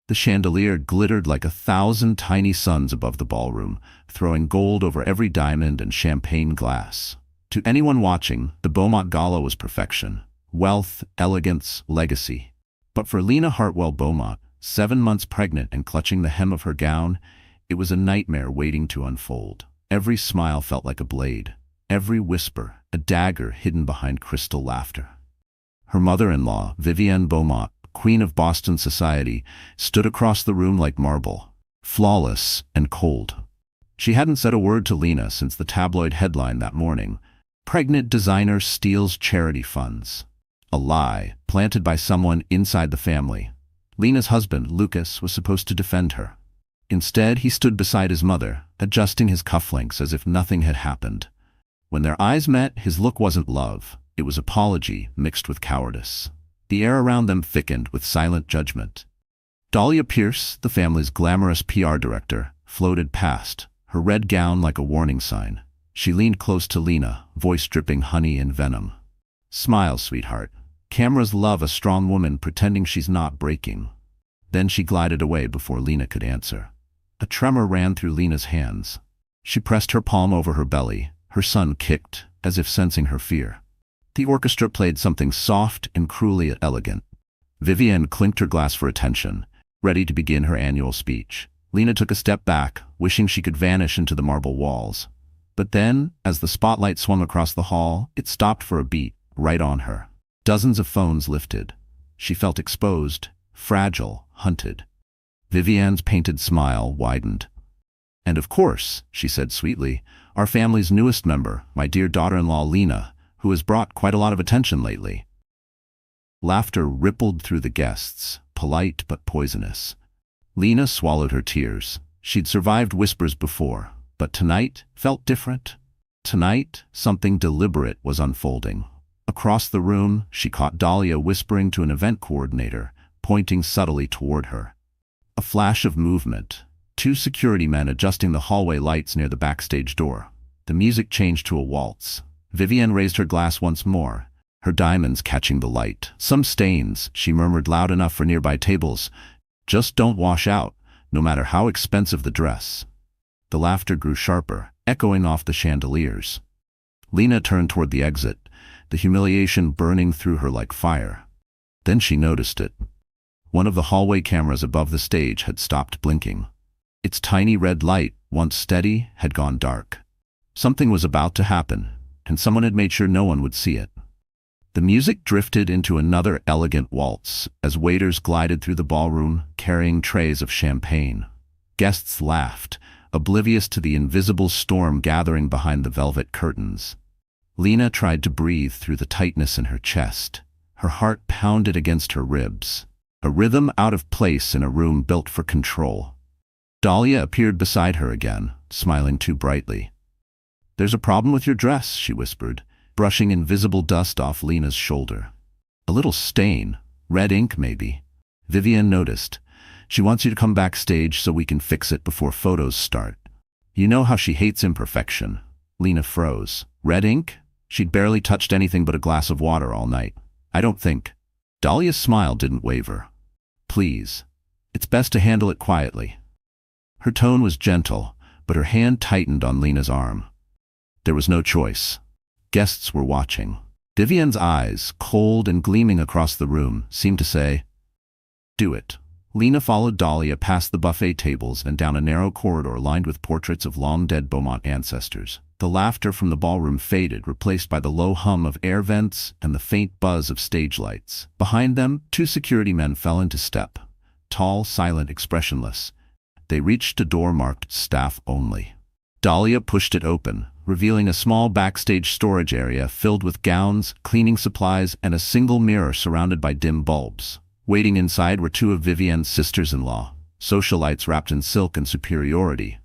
The chandelier glittered like 1,000 tiny suns above the ballroom, throwing gold over every diamond and champagne glass. To anyone watching, the Beaumont Gala was perfection. Wealth, elegance, legacy. But for Lena Hartwell Beaumont, 7 months pregnant and clutching the hem of her gown, it was a nightmare waiting to unfold. Every smile felt like a blade. Every whisper, a dagger hidden behind crystal laughter. Her mother-in-law, Vivienne Beaumont, queen of Boston society, stood across the room like marble, flawless and cold. She hadn't said a word to Lena since the tabloid headline that morning, "Pregnant designer steals charity funds." A lie, planted by someone inside the family. Lena's husband, Lucas, was supposed to defend her. Instead, he stood beside his mother, adjusting his cufflinks as if nothing had happened. When their eyes met, his look wasn't love. It was apology mixed with cowardice. The air around them thickened with silent judgment. Dahlia Pierce, the family's glamorous PR director, floated past, her red gown like a warning sign. She leaned close to Lena, voice dripping honey and venom. "Smile, sweetheart. Cameras love a strong woman pretending she's not breaking." Then she glided away before Lena could answer. A tremor ran through Lena's hands. She pressed her palm over her belly. Her son kicked, as if sensing her fear. The orchestra played something soft and cruelly elegant. Vivienne clinked her glass for attention, ready to begin her annual speech. Lena took a step back, wishing she could vanish into the marble walls. But then, as the spotlight swung across the hall, it stopped for a beat, right on her. Dozens of phones lifted. She felt exposed, fragile, hunted. Vivienne's painted smile widened. "And of course," she said sweetly, "our family's newest member, my dear daughter-in-law Lena, who has brought quite a lot of attention lately." Laughter rippled through the guests, polite but poisonous. Lena swallowed her tears. She'd survived whispers before, but tonight felt different. Tonight, something deliberate was unfolding. Across the room, she caught Dahlia whispering to an event coordinator, pointing subtly toward her. A flash of movement. 2 security men adjusting the hallway lights near the backstage door. The music changed to a waltz. Vivienne raised her glass once more, her diamonds catching the light. "Some stains," she murmured loud enough for nearby tables. "Just don't wash out, no matter how expensive the dress." The laughter grew sharper, echoing off the chandeliers. Lena turned toward the exit, the humiliation burning through her like fire. Then she noticed it. One of the hallway cameras above the stage had stopped blinking. Its tiny red light, once steady, had gone dark. Something was about to happen, and someone had made sure no one would see it. The music drifted into another elegant waltz as waiters glided through the ballroom carrying trays of champagne. Guests laughed, oblivious to the invisible storm gathering behind the velvet curtains. Lena tried to breathe through the tightness in her chest. Her heart pounded against her ribs, a rhythm out of place in a room built for control. Dahlia appeared beside her again, smiling too brightly. "There's a problem with your dress," she whispered, brushing invisible dust off Lena's shoulder. "A little stain. Red ink, maybe." Vivienne noticed. "She wants you to come backstage so we can fix it before photos start." You know how she hates imperfection. Lena froze. Red ink? She'd barely touched anything but a glass of water all night. "I don't think." Dahlia's smile didn't waver. "Please. It's best to handle it quietly." Her tone was gentle, but her hand tightened on Lena's arm. There was no choice. Guests were watching. Vivienne's eyes, cold and gleaming across the room, seemed to say, "Do it." Lena followed Dahlia past the buffet tables and down a narrow corridor lined with portraits of long-dead Beaumont ancestors. The laughter from the ballroom faded, replaced by the low hum of air vents and the faint buzz of stage lights. Behind them, 2 security men fell into step. Tall, silent, expressionless. They reached a door marked "Staff Only." Dahlia pushed it open, revealing a small backstage storage area filled with gowns, cleaning supplies, and a single mirror surrounded by dim bulbs. Waiting inside were 2 of Vivienne's sisters-in-law, socialites wrapped in silk and superiority.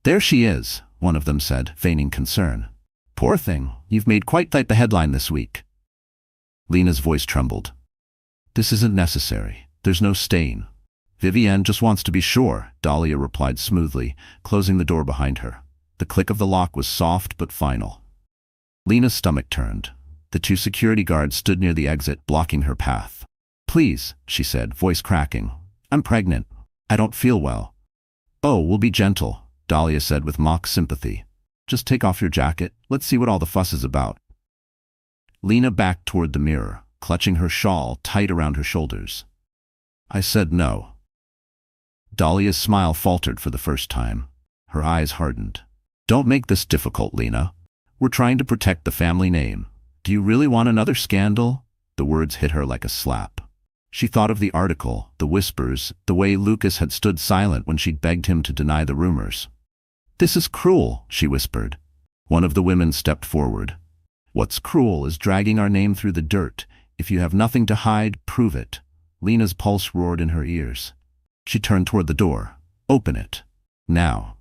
"There she is," one of them said, feigning concern. "Poor thing, you've made quite the headline this week." Lena's voice trembled. "This isn't necessary. There's no stain." "Vivienne just wants to be sure," Dahlia replied smoothly, closing the door behind her. The click of the lock was soft but final. Lena's stomach turned. The 2 security guards stood near the exit, blocking her path. "Please," she said, voice cracking. "I'm pregnant." I don't feel well. Oh, we'll be gentle, Dahlia said with mock sympathy. Just take off your jacket. Let's see what all the fuss is about. Lena backed toward the mirror, clutching her shawl tight around her shoulders. I said no. Dahlia's smile faltered for the first time. Her eyes hardened. Don't make this difficult, Lena. We're trying to protect the family name. Do you really want another scandal? The words hit her like a slap. She thought of the article, the whispers, the way Lucas had stood silent when she'd begged him to deny the rumors. This is cruel, she whispered. One of the women stepped forward. What's cruel is dragging our name through the dirt. If you have nothing to hide, prove it. Lena's pulse roared in her ears. She turned toward the door. Open it. Now.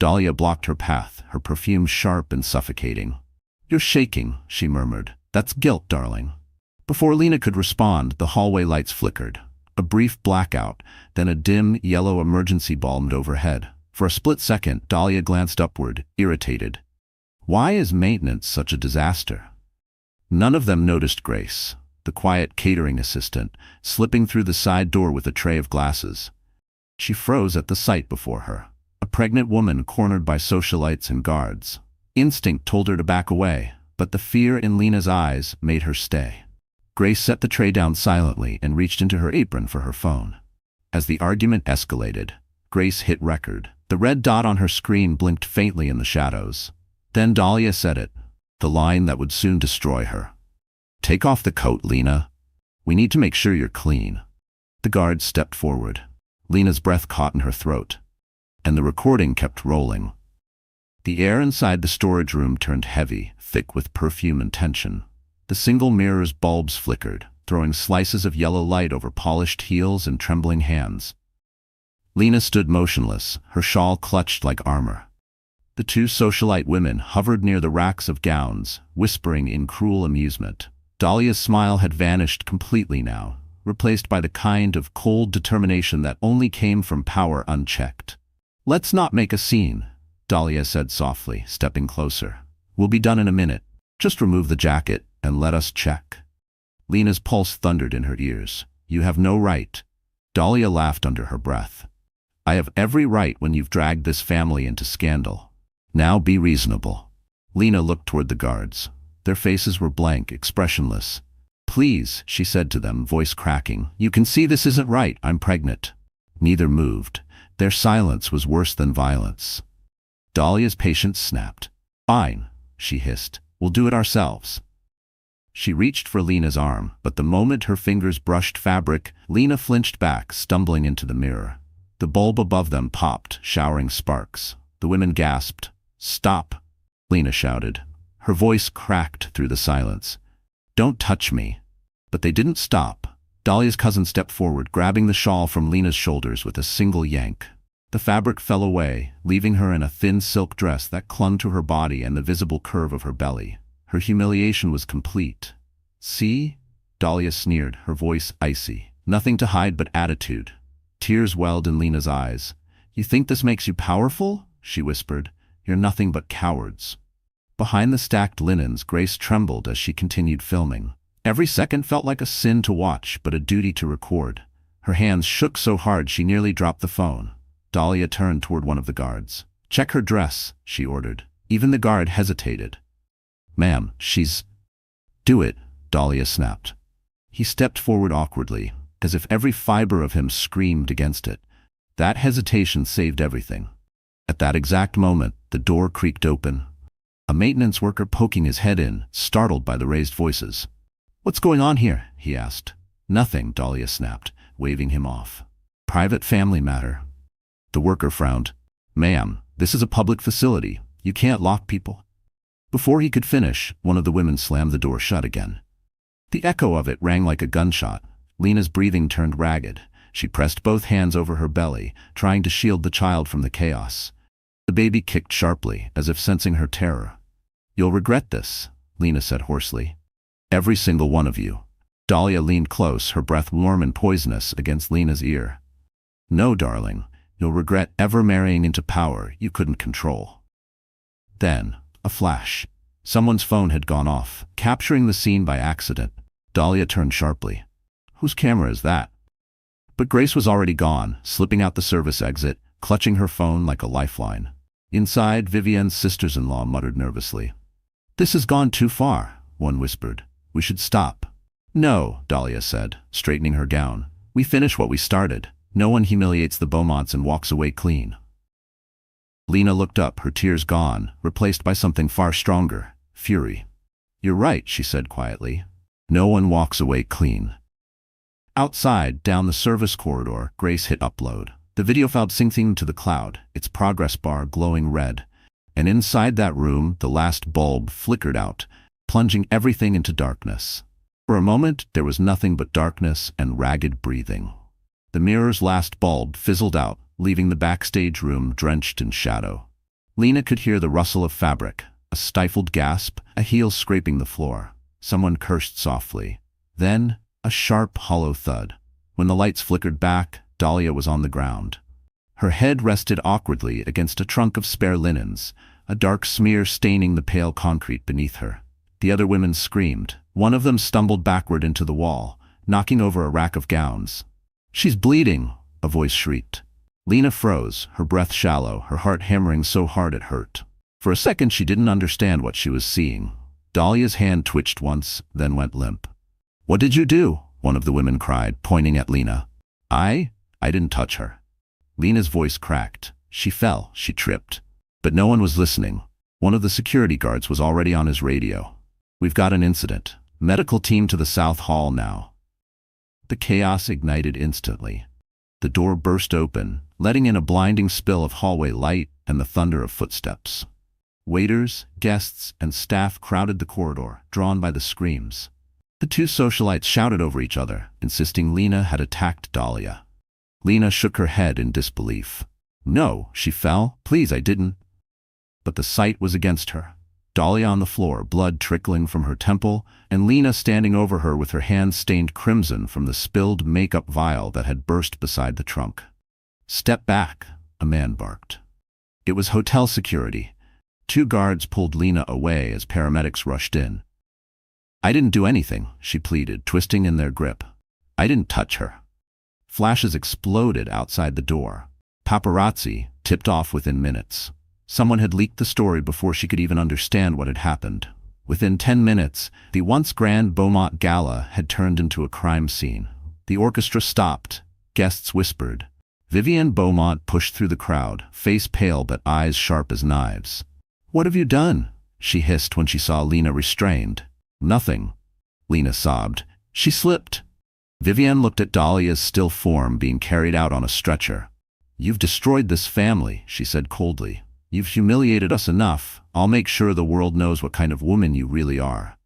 Dahlia blocked her path, her perfume sharp and suffocating. You're shaking, she murmured. That's guilt, darling. Before Lena could respond, the hallway lights flickered. A brief blackout, then a dim, yellow emergency bulbed overhead. For a split second, Dahlia glanced upward, irritated. Why is maintenance such a disaster? None of them noticed Grace, the quiet catering assistant, slipping through the side door with a tray of glasses. She froze at the sight before her. A pregnant woman cornered by socialites and guards. Instinct told her to back away, but the fear in Lena's eyes made her stay. Grace set the tray down silently and reached into her apron for her phone. As the argument escalated, Grace hit record. The red dot on her screen blinked faintly in the shadows. Then Dahlia said it, the line that would soon destroy her. Take off the coat, Lena. We need to make sure you're clean. The guard stepped forward. Lena's breath caught in her throat, and the recording kept rolling. The air inside the storage room turned heavy, thick with perfume and tension. The single mirror's bulbs flickered, throwing slices of yellow light over polished heels and trembling hands. Lena stood motionless, her shawl clutched like armor. The two socialite women hovered near the racks of gowns, whispering in cruel amusement. Dahlia's smile had vanished completely now, replaced by the kind of cold determination that only came from power unchecked. Let's not make a scene, Dahlia said softly, stepping closer. We'll be done in a minute. Just remove the jacket and let us check. Lena's pulse thundered in her ears. You have no right. Dahlia laughed under her breath. I have every right when you've dragged this family into scandal. Now be reasonable. Lena looked toward the guards. Their faces were blank, expressionless. Please, she said to them, voice cracking. You can see this isn't right. I'm pregnant. Neither moved. Their silence was worse than violence. Dahlia's patience snapped. Fine, she hissed. We'll do it ourselves. She reached for Lena's arm, but the moment her fingers brushed fabric, Lena flinched back, stumbling into the mirror. The bulb above them popped, showering sparks. The women gasped. Stop, Lena shouted. Her voice cracked through the silence. Don't touch me. But they didn't stop. Dahlia's cousin stepped forward, grabbing the shawl from Lena's shoulders with a single yank. The fabric fell away, leaving her in a thin silk dress that clung to her body and the visible curve of her belly. Her humiliation was complete. See? Dahlia sneered, her voice icy. Nothing to hide but attitude. Tears welled in Lena's eyes. You think this makes you powerful? She whispered. You're nothing but cowards. Behind the stacked linens, Grace trembled as she continued filming. Every second felt like a sin to watch, but a duty to record. Her hands shook so hard she nearly dropped the phone. Dahlia turned toward one of the guards. Check her dress, she ordered. Even the guard hesitated. Ma'am, she's... Do it, Dahlia snapped. He stepped forward awkwardly, as if every fiber of him screamed against it. That hesitation saved everything. At that exact moment, the door creaked open. A maintenance worker poking his head in, startled by the raised voices. What's going on here? He asked. Nothing, Dahlia snapped, waving him off. Private family matter. The worker frowned. Ma'am, this is a public facility. You can't lock people. Before he could finish, one of the women slammed the door shut again. The echo of it rang like a gunshot. Lena's breathing turned ragged. She pressed both hands over her belly, trying to shield the child from the chaos. The baby kicked sharply, as if sensing her terror. You'll regret this, Lena said hoarsely. Every single one of you. Dahlia leaned close, her breath warm and poisonous, against Lena's ear. No, darling. You'll regret ever marrying into power you couldn't control. Then, a flash. Someone's phone had gone off, capturing the scene by accident. Dahlia turned sharply. Whose camera is that? But Grace was already gone, slipping out the service exit, clutching her phone like a lifeline. Inside, Vivienne's sisters-in-law muttered nervously. "This has gone too far," one whispered. "We should stop." "No," Dahlia said, straightening her gown. "We finish what we started. No one humiliates the Beaumonts and walks away clean." Lena looked up, her tears gone, replaced by something far stronger, fury. "You're right," she said quietly. "No one walks away clean." Outside, down the service corridor, Grace hit upload. The video file syncing to the cloud, its progress bar glowing red. And inside that room, the last bulb flickered out, plunging everything into darkness. For a moment, there was nothing but darkness and ragged breathing. The mirror's last bulb fizzled out, leaving the backstage room drenched in shadow. Lena could hear the rustle of fabric, a stifled gasp, a heel scraping the floor. Someone cursed softly. Then, a sharp, hollow thud. When the lights flickered back, Dahlia was on the ground. Her head rested awkwardly against a trunk of spare linens, a dark smear staining the pale concrete beneath her. The other women screamed. One of them stumbled backward into the wall, knocking over a rack of gowns. "She's bleeding," a voice shrieked. Lena froze, her breath shallow, her heart hammering so hard it hurt. For a second she didn't understand what she was seeing. Dahlia's hand twitched once, then went limp. "What did you do?" one of the women cried, pointing at Lena. I didn't touch her." Lena's voice cracked. She fell, she tripped. But no one was listening. One of the security guards was already on his radio. "We've got an incident. Medical team to the South Hall now." The chaos ignited instantly. The door burst open, letting in a blinding spill of hallway light and the thunder of footsteps. Waiters, guests, and staff crowded the corridor, drawn by the screams. The two socialites shouted over each other, insisting Lena had attacked Dahlia. Lena shook her head in disbelief. "No, she fell. Please, I didn't." But the sight was against her. Dahlia on the floor, blood trickling from her temple, and Lena standing over her with her hands stained crimson from the spilled makeup vial that had burst beside the trunk. "Step back," a man barked. It was hotel security. Two guards pulled Lena away as paramedics rushed in. "I didn't do anything," she pleaded, twisting in their grip. "I didn't touch her." Flashes exploded outside the door. Paparazzi, tipped off within minutes. Someone had leaked the story before she could even understand what had happened. Within 10 minutes, the once grand Beaumont gala had turned into a crime scene. The orchestra stopped. Guests whispered. Vivienne Beaumont pushed through the crowd, face pale but eyes sharp as knives. "What have you done?" she hissed when she saw Lena restrained. "Nothing," Lena sobbed. "She slipped." Vivienne looked at Dahlia's still form being carried out on a stretcher. "You've destroyed this family," she said coldly. "You've humiliated us enough. I'll make sure the world knows what kind of woman you really are."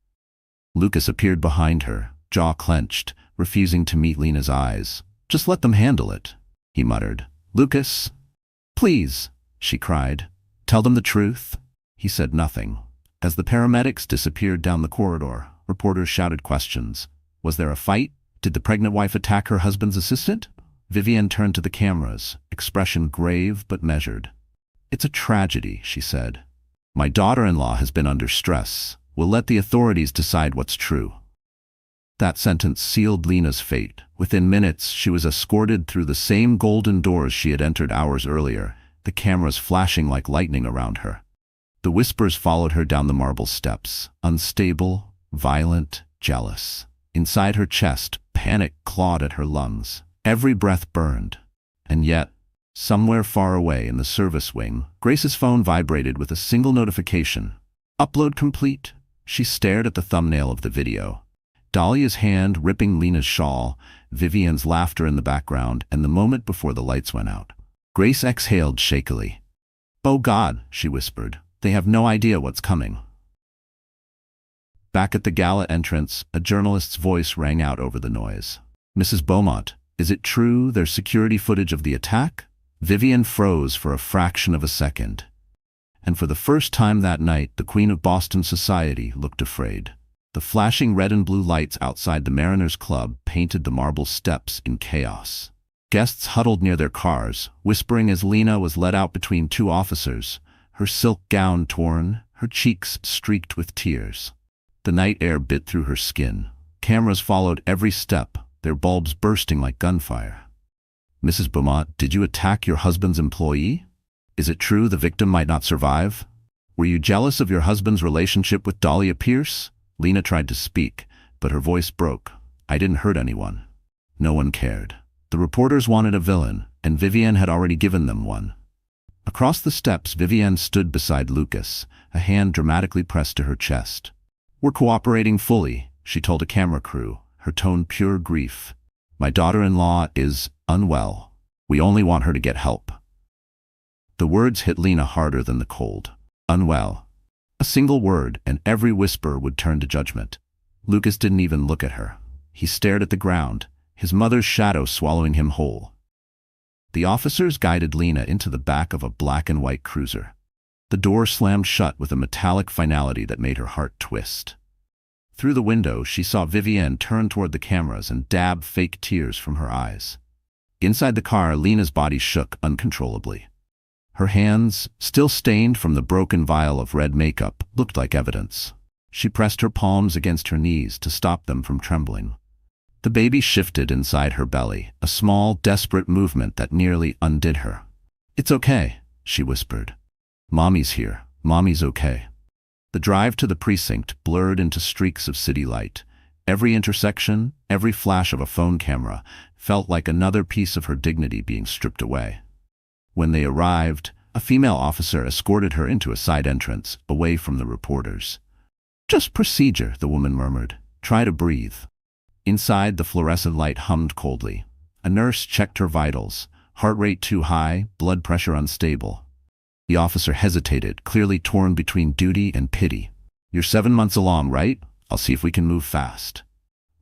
Lucas appeared behind her, jaw clenched, refusing to meet Lena's eyes. "Just let them handle it," he muttered. "Lucas, please," she cried. "Tell them the truth." He said nothing. As the paramedics disappeared down the corridor, reporters shouted questions. Was there a fight? Did the pregnant wife attack her husband's assistant? Vivienne turned to the cameras, expression grave but measured. "It's a tragedy," she said. "My daughter-in-law has been under stress. We'll let the authorities decide what's true." That sentence sealed Lena's fate. Within minutes, she was escorted through the same golden doors she had entered hours earlier, the cameras flashing like lightning around her. The whispers followed her down the marble steps, unstable, violent, jealous. Inside her chest, panic clawed at her lungs. Every breath burned. And yet, somewhere far away in the service wing, Grace's phone vibrated with a single notification. "Upload complete." She stared at the thumbnail of the video. Dahlia's hand ripping Lena's shawl, Vivienne's laughter in the background, and the moment before the lights went out. Grace exhaled shakily. "Oh God," she whispered. "They have no idea what's coming." Back at the gala entrance, a journalist's voice rang out over the noise. "Mrs. Beaumont, is it true there's security footage of the attack?" Vivienne froze for a fraction of a second. And for the first time that night, the Queen of Boston society looked afraid. The flashing red and blue lights outside the Mariners Club painted the marble steps in chaos. Guests huddled near their cars, whispering as Lena was led out between two officers, her silk gown torn, her cheeks streaked with tears. The night air bit through her skin. Cameras followed every step, their bulbs bursting like gunfire. Mrs. Beaumont, did you attack your husband's employee? Is it true the victim might not survive? Were you jealous of your husband's relationship with Dahlia Pierce? Lena tried to speak, but her voice broke. I didn't hurt anyone. No one cared. The reporters wanted a villain, and Vivienne had already given them one. Across the steps, Vivienne stood beside Lucas, a hand dramatically pressed to her chest. We're cooperating fully, she told a camera crew, her tone pure grief. My daughter-in-law is unwell. We only want her to get help. The words hit Lena harder than the cold. Unwell. A single word, and every whisper would turn to judgment. Lucas didn't even look at her. He stared at the ground, his mother's shadow swallowing him whole. The officers guided Lena into the back of a black and white cruiser. The door slammed shut with a metallic finality that made her heart twist. Through the window, she saw Vivienne turn toward the cameras and dab fake tears from her eyes. Inside the car, Lena's body shook uncontrollably. Her hands, still stained from the broken vial of red makeup, looked like evidence. She pressed her palms against her knees to stop them from trembling. The baby shifted inside her belly, a small, desperate movement that nearly undid her. It's okay, she whispered. Mommy's here. Mommy's okay. The drive to the precinct blurred into streaks of city light. Every intersection, every flash of a phone camera, felt like another piece of her dignity being stripped away. When they arrived, a female officer escorted her into a side entrance, away from the reporters. Just procedure, the woman murmured. Try to breathe. Inside, the fluorescent light hummed coldly. A nurse checked her vitals, heart rate too high, blood pressure unstable. The officer hesitated, clearly torn between duty and pity. You're 7 months along, right? I'll see if we can move fast.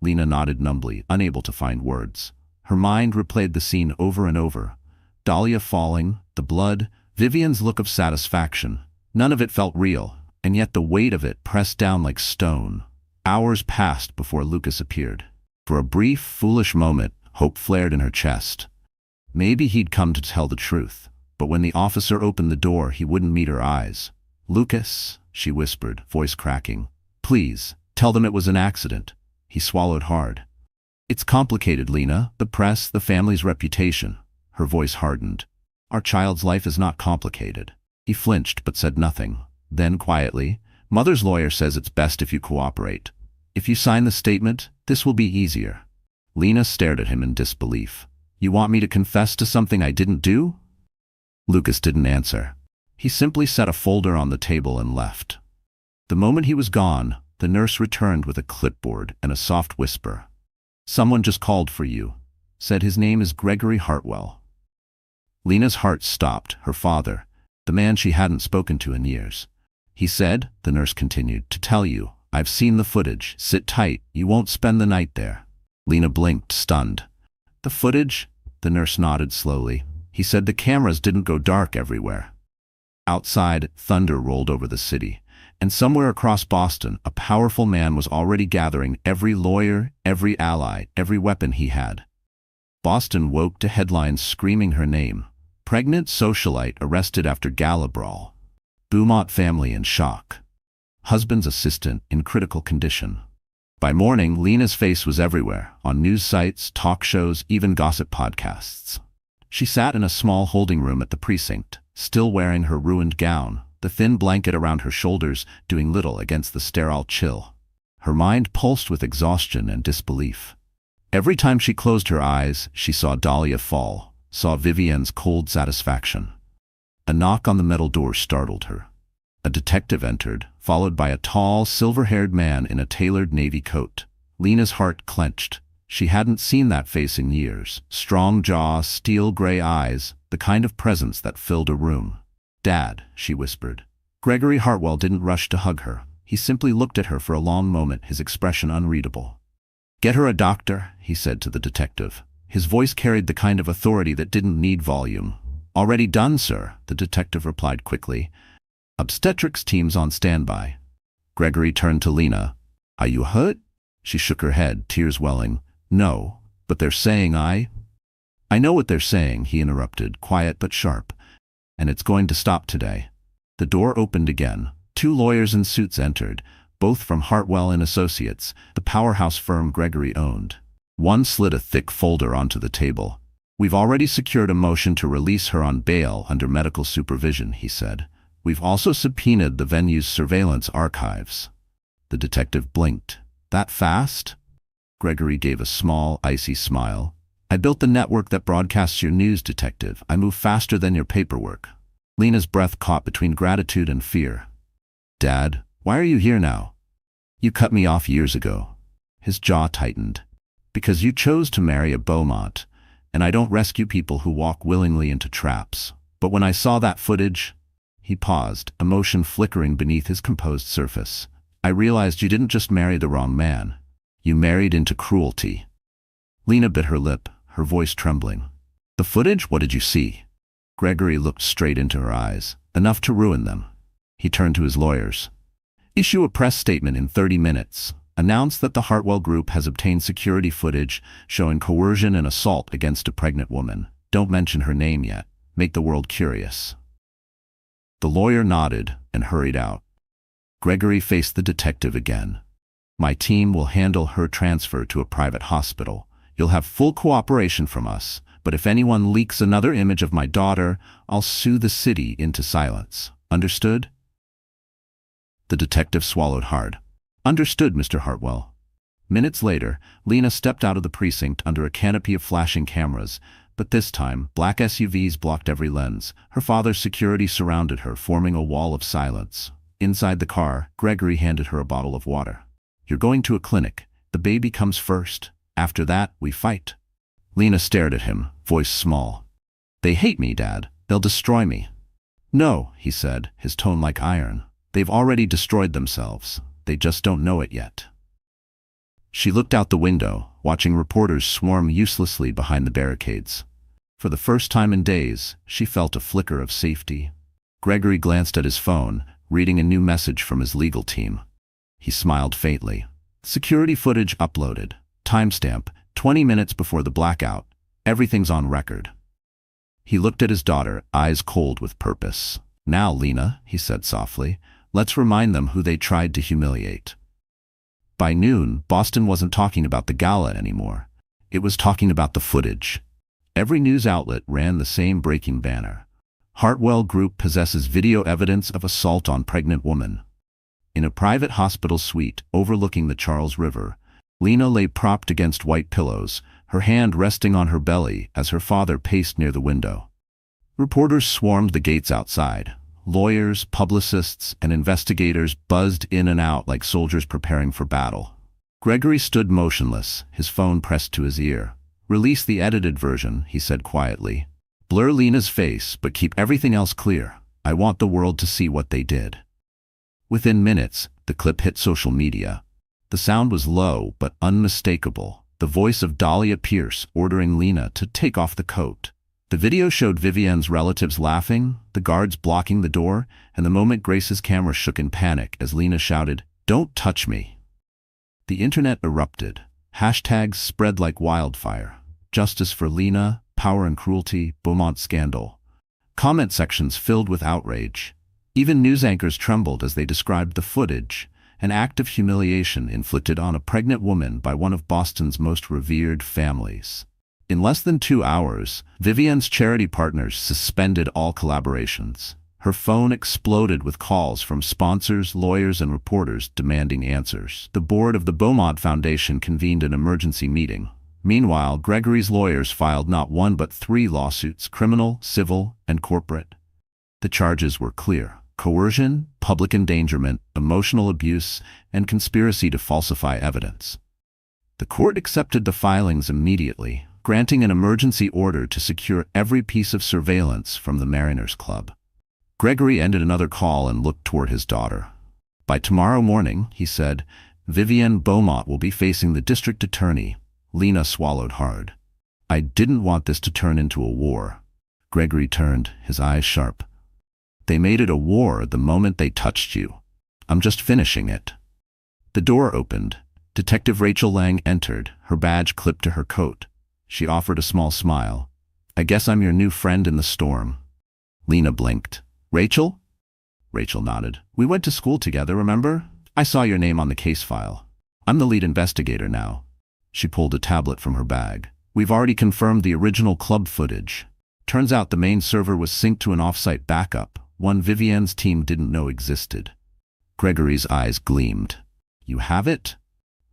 Lena nodded numbly, unable to find words. Her mind replayed the scene over and over. Dahlia falling, the blood, Vivienne's look of satisfaction. None of it felt real, and yet the weight of it pressed down like stone. Hours passed before Lucas appeared. For a brief, foolish moment, hope flared in her chest. Maybe he'd come to tell the truth, but when the officer opened the door, he wouldn't meet her eyes. Lucas, she whispered, voice cracking. Please, tell them it was an accident. He swallowed hard. It's complicated, Lena. The press, the family's reputation. Her voice hardened. Our child's life is not complicated. He flinched but said nothing. Then quietly, Mother's lawyer says it's best if you cooperate. If you sign the statement, this will be easier. Lena stared at him in disbelief. You want me to confess to something I didn't do? Lucas didn't answer. He simply set a folder on the table and left. The moment he was gone, the nurse returned with a clipboard and a soft whisper. Someone just called for you. Said his name is Gregory Hartwell. Lena's heart stopped. Her father, the man she hadn't spoken to in years. He said, the nurse continued, to tell you, I've seen the footage. Sit tight. You won't spend the night there. Lena blinked, stunned. The footage? The nurse nodded slowly. He said the cameras didn't go dark everywhere. Outside, thunder rolled over the city, and somewhere across Boston, a powerful man was already gathering every lawyer, every ally, every weapon he had. Boston woke to headlines screaming her name. Pregnant socialite arrested after gala brawl. Beaumont family in shock. Husband's assistant in critical condition. By morning, Lena's face was everywhere, on news sites, talk shows, even gossip podcasts. She sat in a small holding room at the precinct, still wearing her ruined gown, the thin blanket around her shoulders doing little against the sterile chill. Her mind pulsed with exhaustion and disbelief. Every time she closed her eyes, she saw Dahlia fall, saw Vivienne's cold satisfaction. A knock on the metal door startled her. A detective entered, followed by a tall, silver-haired man in a tailored navy coat. Lena's heart clenched. She hadn't seen that face in years. Strong jaw, steel gray eyes, the kind of presence that filled a room. Dad, she whispered. Gregory Hartwell didn't rush to hug her. He simply looked at her for a long moment, his expression unreadable. Get her a doctor, he said to the detective. His voice carried the kind of authority that didn't need volume. Already done, sir, the detective replied quickly. Obstetrics team's on standby. Gregory turned to Lena. Are you hurt? She shook her head, tears welling. No, but they're saying I know what they're saying, he interrupted, quiet but sharp. And it's going to stop today. The door opened again. 2 lawyers in suits entered, both from Hartwell and Associates, the powerhouse firm Gregory owned. One slid a thick folder onto the table. We've already secured a motion to release her on bail under medical supervision, he said. We've also subpoenaed the venue's surveillance archives. The detective blinked. That fast? Gregory gave a small, icy smile. I built the network that broadcasts your news, detective. I move faster than your paperwork. Lena's breath caught between gratitude and fear. Dad, why are you here now? You cut me off years ago. His jaw tightened. Because you chose to marry a Beaumont, and I don't rescue people who walk willingly into traps. But when I saw that footage, he paused, emotion flickering beneath his composed surface. I realized you didn't just marry the wrong man. You married into cruelty. Lena bit her lip, her voice trembling. The footage? What did you see? Gregory looked straight into her eyes. Enough to ruin them. He turned to his lawyers. Issue a press statement in 30 minutes. Announce that the Hartwell Group has obtained security footage showing coercion and assault against a pregnant woman. Don't mention her name yet. Make the world curious. The lawyer nodded and hurried out. Gregory faced the detective again. My team will handle her transfer to a private hospital. You'll have full cooperation from us, but if anyone leaks another image of my daughter, I'll sue the city into silence. Understood? The detective swallowed hard. Understood, Mr. Hartwell. Minutes later, Lena stepped out of the precinct under a canopy of flashing cameras, but this time, black SUVs blocked every lens. Her father's security surrounded her, forming a wall of silence. Inside the car, Gregory handed her a bottle of water. You're going to a clinic. The baby comes first. After that, we fight. Lena stared at him, voice small. They hate me, Dad. They'll destroy me. No, he said, his tone like iron. They've already destroyed themselves. They just don't know it yet. She looked out the window, watching reporters swarm uselessly behind the barricades. For the first time in days, she felt a flicker of safety. Gregory glanced at his phone, reading a new message from his legal team. He smiled faintly. Security footage uploaded. Timestamp, 20 minutes before the blackout. Everything's on record. He looked at his daughter, eyes cold with purpose. Now, Lena, he said softly, let's remind them who they tried to humiliate. By noon, Boston wasn't talking about the gala anymore. It was talking about the footage. Every news outlet ran the same breaking banner. Hartwell Group possesses video evidence of assault on pregnant woman. In a private hospital suite overlooking the Charles River, Lena lay propped against white pillows, her hand resting on her belly as her father paced near the window. Reporters swarmed the gates outside. Lawyers, publicists, and investigators buzzed in and out like soldiers preparing for battle. Gregory stood motionless, his phone pressed to his ear. Release the edited version, he said quietly. Blur Lena's face, but keep everything else clear. I want the world to see what they did. Within minutes, the clip hit social media. The sound was low but unmistakable, the voice of Dahlia Pierce ordering Lena to take off the coat. The video showed Vivienne's relatives laughing, the guards blocking the door, and the moment Grace's camera shook in panic as Lena shouted, "Don't touch me." The internet erupted. Hashtags spread like wildfire. Justice for Lena, power and cruelty, Beaumont scandal. Comment sections filled with outrage. Even news anchors trembled as they described the footage, an act of humiliation inflicted on a pregnant woman by one of Boston's most revered families. In less than 2 hours, Vivienne's charity partners suspended all collaborations. Her phone exploded with calls from sponsors, lawyers, and reporters demanding answers. The board of the Beaumont Foundation convened an emergency meeting. Meanwhile, Gregory's lawyers filed not one but 3 lawsuits, criminal, civil, and corporate. The charges were clear: coercion, public endangerment, emotional abuse, and conspiracy to falsify evidence. The court accepted the filings immediately, granting an emergency order to secure every piece of surveillance from the Mariners Club. Gregory ended another call and looked toward his daughter. By tomorrow morning, he said, Vivienne Beaumont will be facing the district attorney. Lena swallowed hard. I didn't want this to turn into a war. Gregory turned, his eyes sharp. They made it a war the moment they touched you. I'm just finishing it. The door opened. Detective Rachel Lang entered, her badge clipped to her coat. She offered a small smile. I guess I'm your new friend in the storm. Lena blinked. Rachel? Rachel nodded. We went to school together, remember? I saw your name on the case file. I'm the lead investigator now. She pulled a tablet from her bag. We've already confirmed the original club footage. Turns out the main server was synced to an off-site backup, one Vivienne's team didn't know existed. Gregory's eyes gleamed. You have it?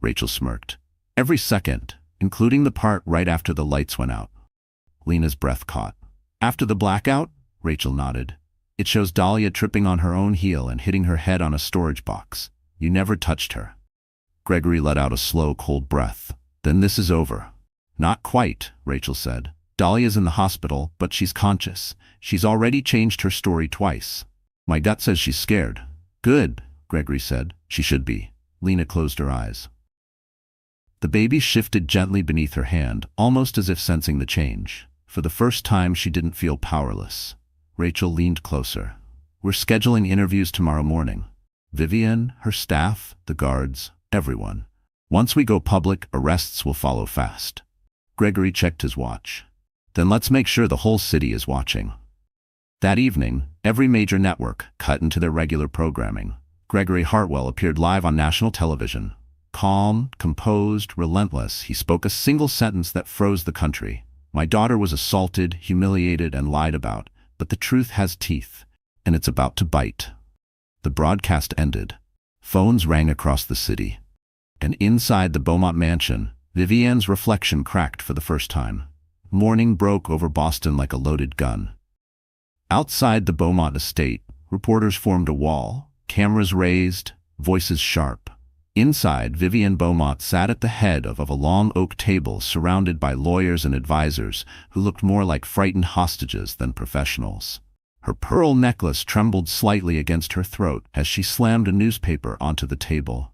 Rachel smirked. Every second, including the part right after the lights went out. Lena's breath caught. After the blackout? Rachel nodded. It shows Dahlia tripping on her own heel and hitting her head on a storage box. You never touched her. Gregory let out a slow, cold breath. Then this is over. Not quite, Rachel said. Dahlia's in the hospital, but she's conscious. She's already changed her story twice. My gut says she's scared. Good, Gregory said. She should be. Lena closed her eyes. The baby shifted gently beneath her hand, almost as if sensing the change. For the first time, she didn't feel powerless. Rachel leaned closer. We're scheduling interviews tomorrow morning. Vivienne, her staff, the guards, everyone. Once we go public, arrests will follow fast. Gregory checked his watch. Then let's make sure the whole city is watching. That evening, every major network cut into their regular programming. Gregory Hartwell appeared live on national television. Calm, composed, relentless, he spoke a single sentence that froze the country. My daughter was assaulted, humiliated, and lied about, but the truth has teeth, and it's about to bite. The broadcast ended. Phones rang across the city. And inside the Beaumont mansion, Vivienne's reflection cracked for the first time. Morning broke over Boston like a loaded gun. Outside the Beaumont estate, reporters formed a wall, cameras raised, voices sharp. Inside, Vivienne Beaumont sat at the head of a long oak table surrounded by lawyers and advisors who looked more like frightened hostages than professionals. Her pearl necklace trembled slightly against her throat as she slammed a newspaper onto the table.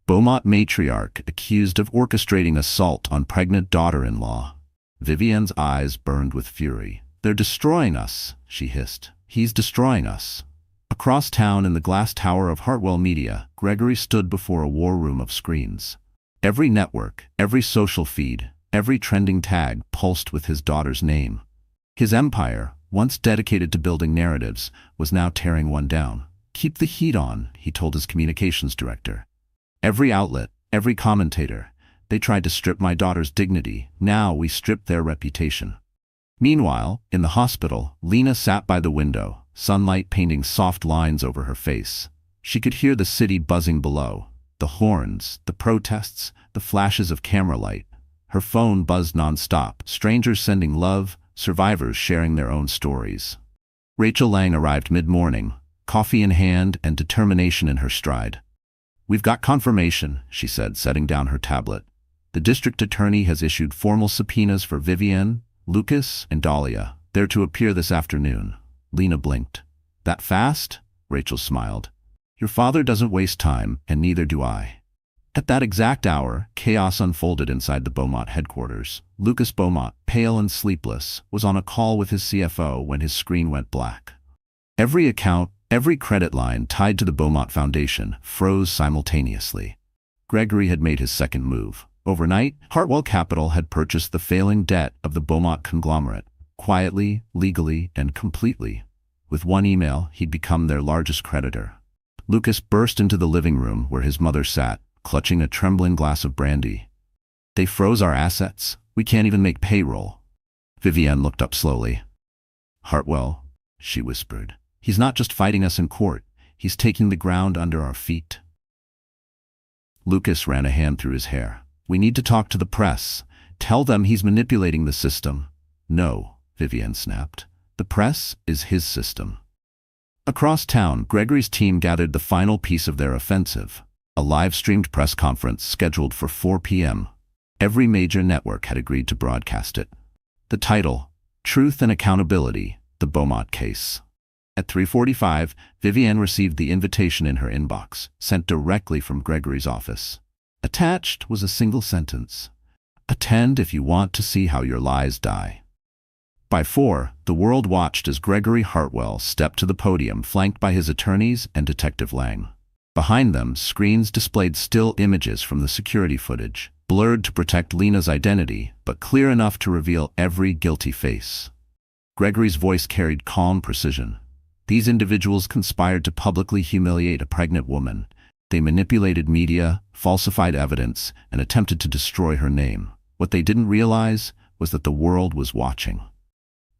Beaumont matriarch accused of orchestrating assault on pregnant daughter-in-law. Vivienne's eyes burned with fury. They're destroying us, she hissed. He's destroying us. Across town in the glass tower of Hartwell Media, Gregory stood before a war room of screens. Every network, every social feed, every trending tag pulsed with his daughter's name. His empire, once dedicated to building narratives, was now tearing one down. Keep the heat on, he told his communications director. Every outlet, every commentator, they tried to strip my daughter's dignity. Now we strip their reputation. Meanwhile, in the hospital, Lena sat by the window, sunlight painting soft lines over her face. She could hear the city buzzing below. The horns, the protests, the flashes of camera light. Her phone buzzed nonstop, strangers sending love, survivors sharing their own stories. Rachel Lang arrived mid-morning, coffee in hand and determination in her stride. We've got confirmation, she said, setting down her tablet. The district attorney has issued formal subpoenas for Vivienne, Lucas, and Dahlia. They're to appear this afternoon. Lena blinked. That fast? Rachel smiled. Your father doesn't waste time, and neither do I. At that exact hour, chaos unfolded inside the Beaumont headquarters. Lucas Beaumont, pale and sleepless, was on a call with his CFO when his screen went black. Every account, every credit line tied to the Beaumont Foundation froze simultaneously. Gregory had made his second move. Overnight, Hartwell Capital had purchased the failing debt of the Beaumont conglomerate, quietly, legally, and completely. With one email, he'd become their largest creditor. Lucas burst into the living room where his mother sat, clutching a trembling glass of brandy. They froze our assets. We can't even make payroll. Vivienne looked up slowly. Hartwell, she whispered. He's not just fighting us in court. He's taking the ground under our feet. Lucas ran a hand through his hair. We need to talk to the press. Tell them he's manipulating the system. No, Vivienne snapped. The press is his system. Across town, Gregory's team gathered the final piece of their offensive. A live-streamed press conference scheduled for 4 p.m. Every major network had agreed to broadcast it. The title, Truth and Accountability, the Beaumont Case. At 3:45, Vivienne received the invitation in her inbox, sent directly from Gregory's office. Attached was a single sentence. Attend if you want to see how your lies die. By 4, the world watched as Gregory Hartwell stepped to the podium flanked by his attorneys and Detective Lang. Behind them, screens displayed still images from the security footage, blurred to protect Lena's identity, but clear enough to reveal every guilty face. Gregory's voice carried calm precision. These individuals conspired to publicly humiliate a pregnant woman. They manipulated media, falsified evidence, and attempted to destroy her name. What they didn't realize was that the world was watching.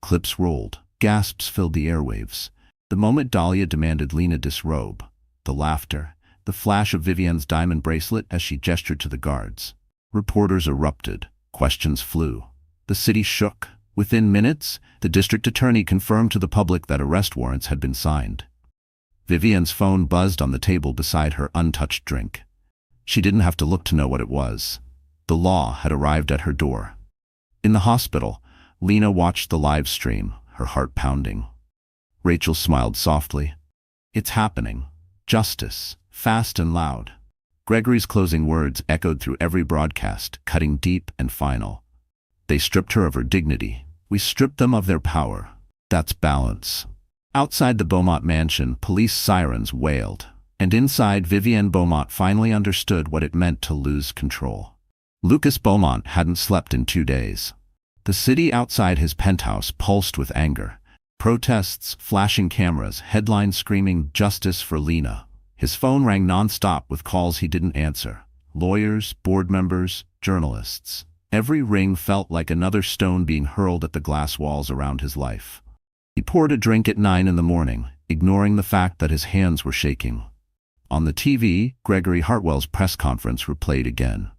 Clips rolled. Gasps filled the airwaves. The moment Dahlia demanded Lena disrobe, the laughter, the flash of Vivienne's diamond bracelet as she gestured to the guards. Reporters erupted. Questions flew. The city shook. Within minutes, the district attorney confirmed to the public that arrest warrants had been signed. Vivienne's phone buzzed on the table beside her untouched drink. She didn't have to look to know what it was. The law had arrived at her door. In the hospital, Lena watched the live stream, her heart pounding. Rachel smiled softly. It's happening. Justice. Fast and loud. Gregory's closing words echoed through every broadcast, cutting deep and final. They stripped her of her dignity. We stripped them of their power. That's balance. Outside the Beaumont mansion, police sirens wailed. And inside, Vivienne Beaumont finally understood what it meant to lose control. Lucas Beaumont hadn't slept in 2 days. The city outside his penthouse pulsed with anger. Protests, flashing cameras, headlines screaming, "Justice for Lena." His phone rang nonstop with calls he didn't answer. Lawyers, board members, journalists. Every ring felt like another stone being hurled at the glass walls around his life. He poured a drink at 9 in the morning, ignoring the fact that his hands were shaking. On the TV, Gregory Hartwell's press conference replayed again.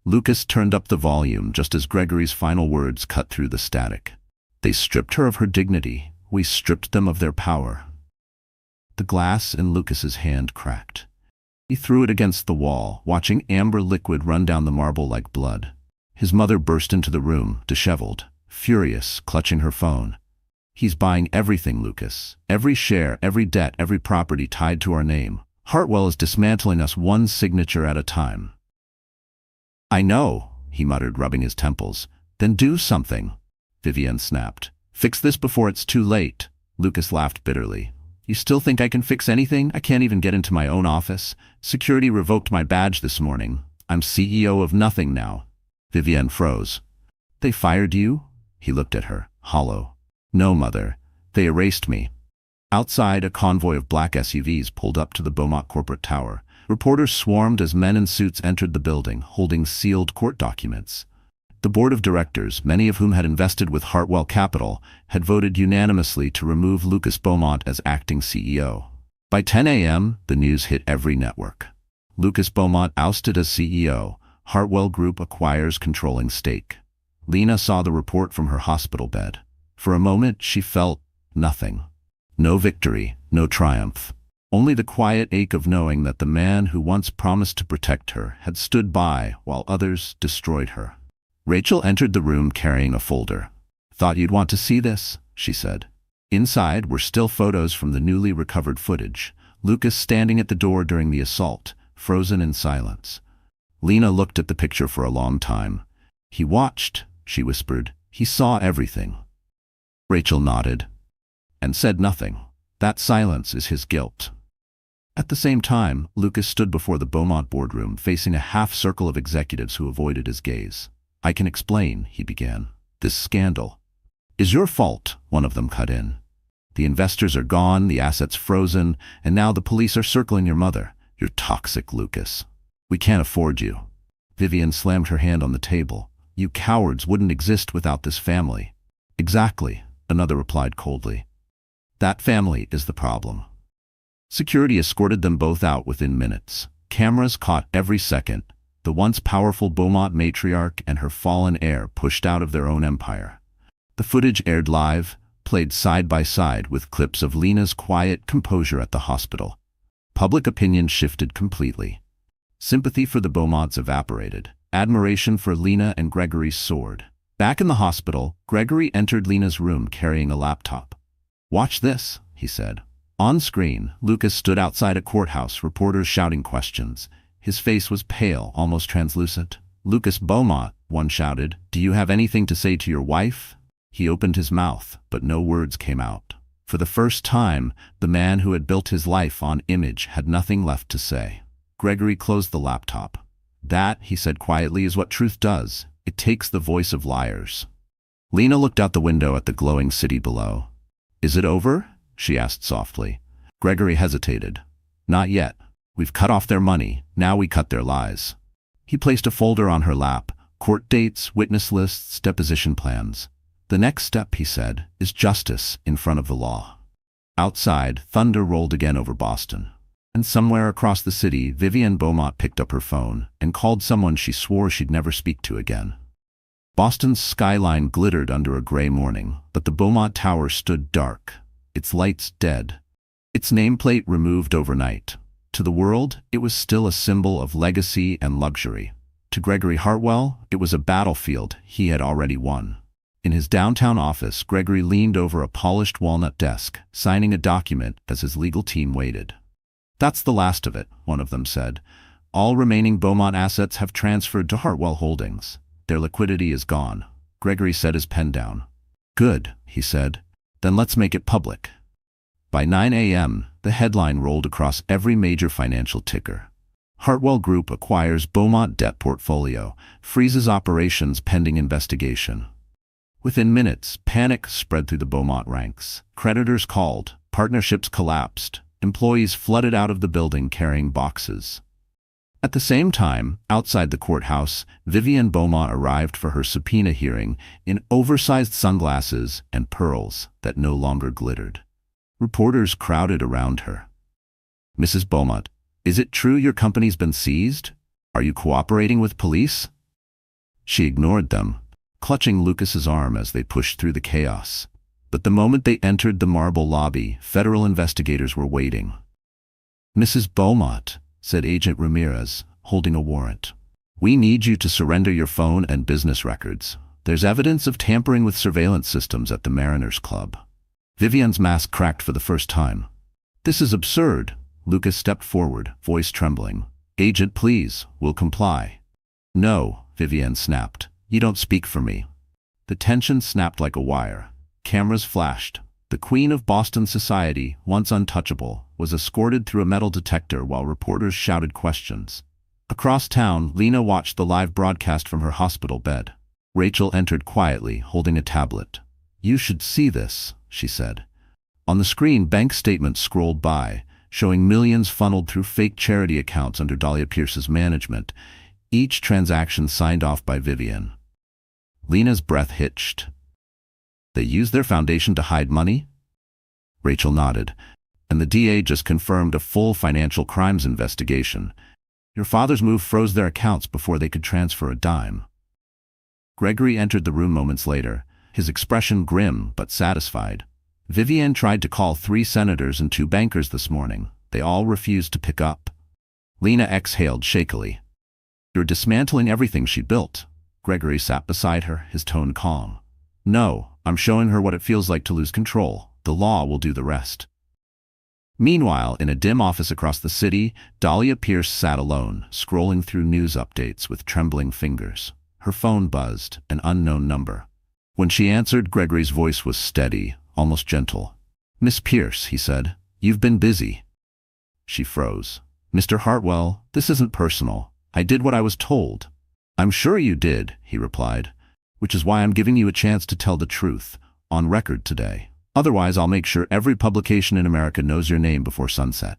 Lucas turned up the volume just as Gregory's final words cut through the static. They stripped her of her dignity. We stripped them of their power. The glass in Lucas's hand cracked. He threw it against the wall, watching amber liquid run down the marble like blood. His mother burst into the room, disheveled, furious, clutching her phone. He's buying everything, Lucas. Every share, every debt, every property tied to our name. Hartwell is dismantling us one signature at a time. I know, he muttered, rubbing his temples. Then do something, Vivienne snapped. Fix this before it's too late. Lucas laughed bitterly. You still think I can fix anything? I can't even get into my own office. Security revoked my badge this morning. I'm CEO of nothing now. Vivienne froze. They fired you? He looked at her, hollow. No, Mother. They erased me. Outside, a convoy of black SUVs pulled up to the Beaumont corporate tower. Reporters swarmed as men in suits entered the building, holding sealed court documents. The board of directors, many of whom had invested with Hartwell Capital, had voted unanimously to remove Lucas Beaumont as acting CEO. By 10 a.m., the news hit every network. Lucas Beaumont ousted as CEO. Hartwell Group acquires controlling stake. Lena saw the report from her hospital bed. For a moment, she felt nothing. No victory, no triumph. Only the quiet ache of knowing that the man who once promised to protect her had stood by while others destroyed her. Rachel entered the room carrying a folder. Thought you'd want to see this, she said. Inside were still photos from the newly recovered footage. Lucas standing at the door during the assault, frozen in silence. Lena looked at the picture for a long time. He watched, she whispered. He saw everything. Rachel nodded and said nothing. That silence is his guilt. At the same time, Lucas stood before the Beaumont boardroom, facing a half-circle of executives who avoided his gaze. I can explain, he began. This scandal is your fault, one of them cut in. The investors are gone, the assets frozen, and now the police are circling your mother. You're toxic, Lucas. We can't afford you. Vivienne slammed her hand on the table. You cowards wouldn't exist without this family. Exactly, another replied coldly. That family is the problem. Security escorted them both out within minutes. Cameras caught every second. The once powerful Beaumont matriarch and her fallen heir pushed out of their own empire. The footage aired live, played side by side with clips of Lena's quiet composure at the hospital. Public opinion shifted completely. Sympathy for the Beaumonts evaporated. Admiration for Lena and Gregory soared. Back in the hospital, Gregory entered Lena's room carrying a laptop. Watch this, he said. On screen, Lucas stood outside a courthouse, reporters shouting questions. His face was pale, almost translucent. Lucas Beaumont, one shouted, do you have anything to say to your wife? He opened his mouth, but no words came out. For the first time, the man who had built his life on image had nothing left to say. Gregory closed the laptop. That, he said quietly, is what truth does. It takes the voice of liars. Lena looked out the window at the glowing city below. Is it over? She asked softly. Gregory hesitated. Not yet. We've cut off their money. Now we cut their lies. He placed a folder on her lap. Court dates, witness lists, deposition plans. The next step, he said, is justice in front of the law. Outside, thunder rolled again over Boston. And somewhere across the city, Vivienne Beaumont picked up her phone and called someone she swore she'd never speak to again. Boston's skyline glittered under a gray morning, but the Beaumont Tower stood dark, its lights dead, its nameplate removed overnight. To the world, it was still a symbol of legacy and luxury. To Gregory Hartwell, it was a battlefield he had already won. In his downtown office, Gregory leaned over a polished walnut desk, signing a document as his legal team waited. "That's the last of it," one of them said. "All remaining Beaumont assets have transferred to Hartwell Holdings. Their liquidity is gone." Gregory set his pen down. "Good," he said. "Then let's make it public." By 9 a.m., the headline rolled across every major financial ticker. Hartwell Group acquires Beaumont debt portfolio, freezes operations pending investigation. Within minutes, panic spread through the Beaumont ranks. Creditors called, partnerships collapsed, employees flooded out of the building carrying boxes. At the same time, outside the courthouse, Vivienne Beaumont arrived for her subpoena hearing in oversized sunglasses and pearls that no longer glittered. Reporters crowded around her. "Mrs. Beaumont, is it true your company's been seized? Are you cooperating with police?" She ignored them, clutching Lucas's arm as they pushed through the chaos. But the moment they entered the marble lobby, federal investigators were waiting. "Mrs. Beaumont," said Agent Ramirez, holding a warrant, "we need you to surrender your phone and business records. There's evidence of tampering with surveillance systems at the Mariners Club." Vivienne's mask cracked for the first time. "This is absurd." Lucas stepped forward, voice trembling. "Agent, please, we'll comply." "No," Vivienne snapped. "You don't speak for me." The tension snapped like a wire. Cameras flashed. The queen of Boston society, once untouchable, was escorted through a metal detector while reporters shouted questions. Across town, Lena watched the live broadcast from her hospital bed. Rachel entered quietly, holding a tablet. "You should see this," she said. On the screen, bank statements scrolled by, showing millions funneled through fake charity accounts under Dahlia Pierce's management, each transaction signed off by Vivienne. Lena's breath hitched. "They used their foundation to hide money?" Rachel nodded. "And the DA just confirmed a full financial crimes investigation. Your father's move froze their accounts before they could transfer a dime." Gregory entered the room moments later, his expression grim but satisfied. "Vivienne tried to call 3 senators and 2 bankers this morning. They all refused to pick up." Lena exhaled shakily. "You're dismantling everything she built." Gregory sat beside her, his tone calm. "No, I'm showing her what it feels like to lose control. The law will do the rest." Meanwhile, in a dim office across the city, Dahlia Pierce sat alone, scrolling through news updates with trembling fingers. Her phone buzzed, an unknown number. When she answered, Gregory's voice was steady, almost gentle. "Miss Pierce," he said, "you've been busy." She froze. "Mr. Hartwell, this isn't personal. I did what I was told." "I'm sure you did," he replied, "which is why I'm giving you a chance to tell the truth, on record today. Otherwise, I'll make sure every publication in America knows your name before sunset."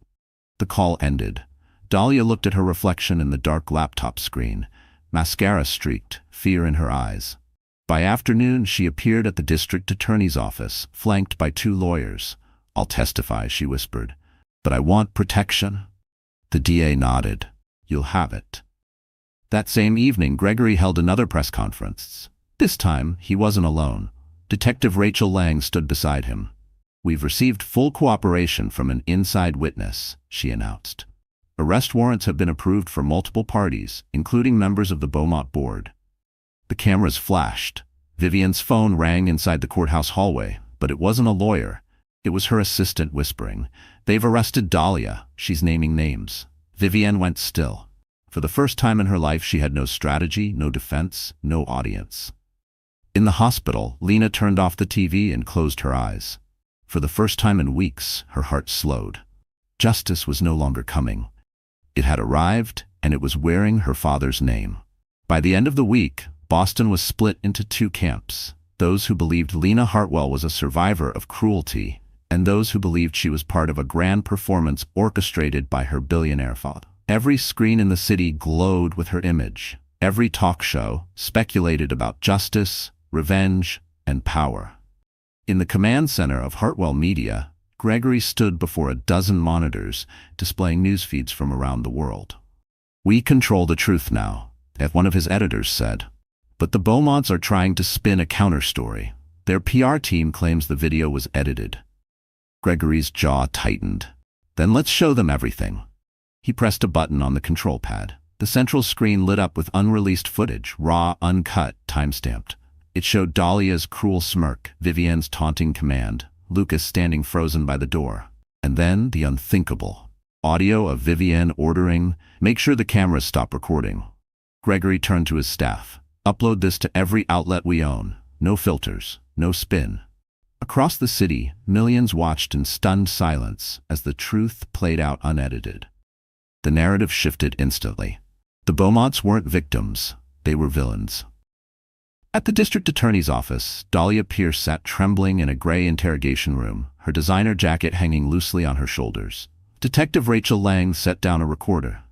The call ended. Dahlia looked at her reflection in the dark laptop screen, mascara streaked, fear in her eyes. By afternoon, she appeared at the district attorney's office, flanked by 2 lawyers. "I'll testify," she whispered, "but I want protection." The DA nodded. "You'll have it." That same evening, Gregory held another press conference. This time, he wasn't alone. Detective Rachel Lang stood beside him. "We've received full cooperation from an inside witness," she announced. "Arrest warrants have been approved for multiple parties, including members of the Beaumont board." The cameras flashed. Vivienne's phone rang inside the courthouse hallway, but it wasn't a lawyer. It was her assistant whispering, "They've arrested Dahlia. She's naming names." Vivienne went still. For the first time in her life, she had no strategy, no defense, no audience. In the hospital, Lena turned off the TV and closed her eyes. For the first time in weeks, her heart slowed. Justice was no longer coming. It had arrived, and it was wearing her father's name. By the end of the week, Boston was split into 2 camps: those who believed Lena Hartwell was a survivor of cruelty, and those who believed she was part of a grand performance orchestrated by her billionaire father. Every screen in the city glowed with her image. Every talk show speculated about justice, revenge, and power. In the command center of Hartwell Media, Gregory stood before a dozen monitors, displaying news feeds from around the world. "We control the truth now," as one of his editors said. But the Beaumonts are trying to spin a counterstory. Their PR team claims the video was edited. Gregory's jaw tightened. "Then let's show them everything." He pressed a button on the control pad. The central screen lit up with unreleased footage, raw, uncut, time-stamped. It showed Dahlia's cruel smirk, Vivienne's taunting command, Lucas standing frozen by the door. And then the unthinkable. Audio of Vivienne ordering, "Make sure the cameras stop recording." Gregory turned to his staff. "Upload this to every outlet we own. No filters, no spin." Across the city, millions watched in stunned silence as the truth played out unedited. The narrative shifted instantly. The Beaumonts weren't victims, they were villains. At the district attorney's office, Dahlia Pierce sat trembling in a gray interrogation room, her designer jacket hanging loosely on her shoulders. Detective Rachel Lang set down a recorder.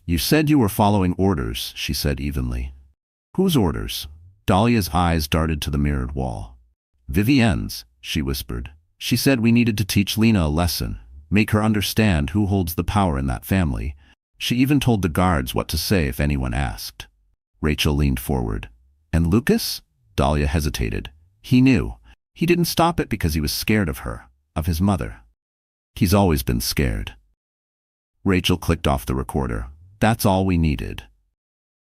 "You said you were following orders," she said evenly. "Whose orders?" Dahlia's eyes darted to the mirrored wall. "Vivienne's," she whispered. "She said we needed to teach Lena a lesson, make her understand who holds the power in that family. She even told the guards what to say if anyone asked." Rachel leaned forward. "And Lucas?" Dahlia hesitated. "He knew. He didn't stop it because he was scared of her, of his mother. He's always been scared." Rachel clicked off the recorder. "That's all we needed."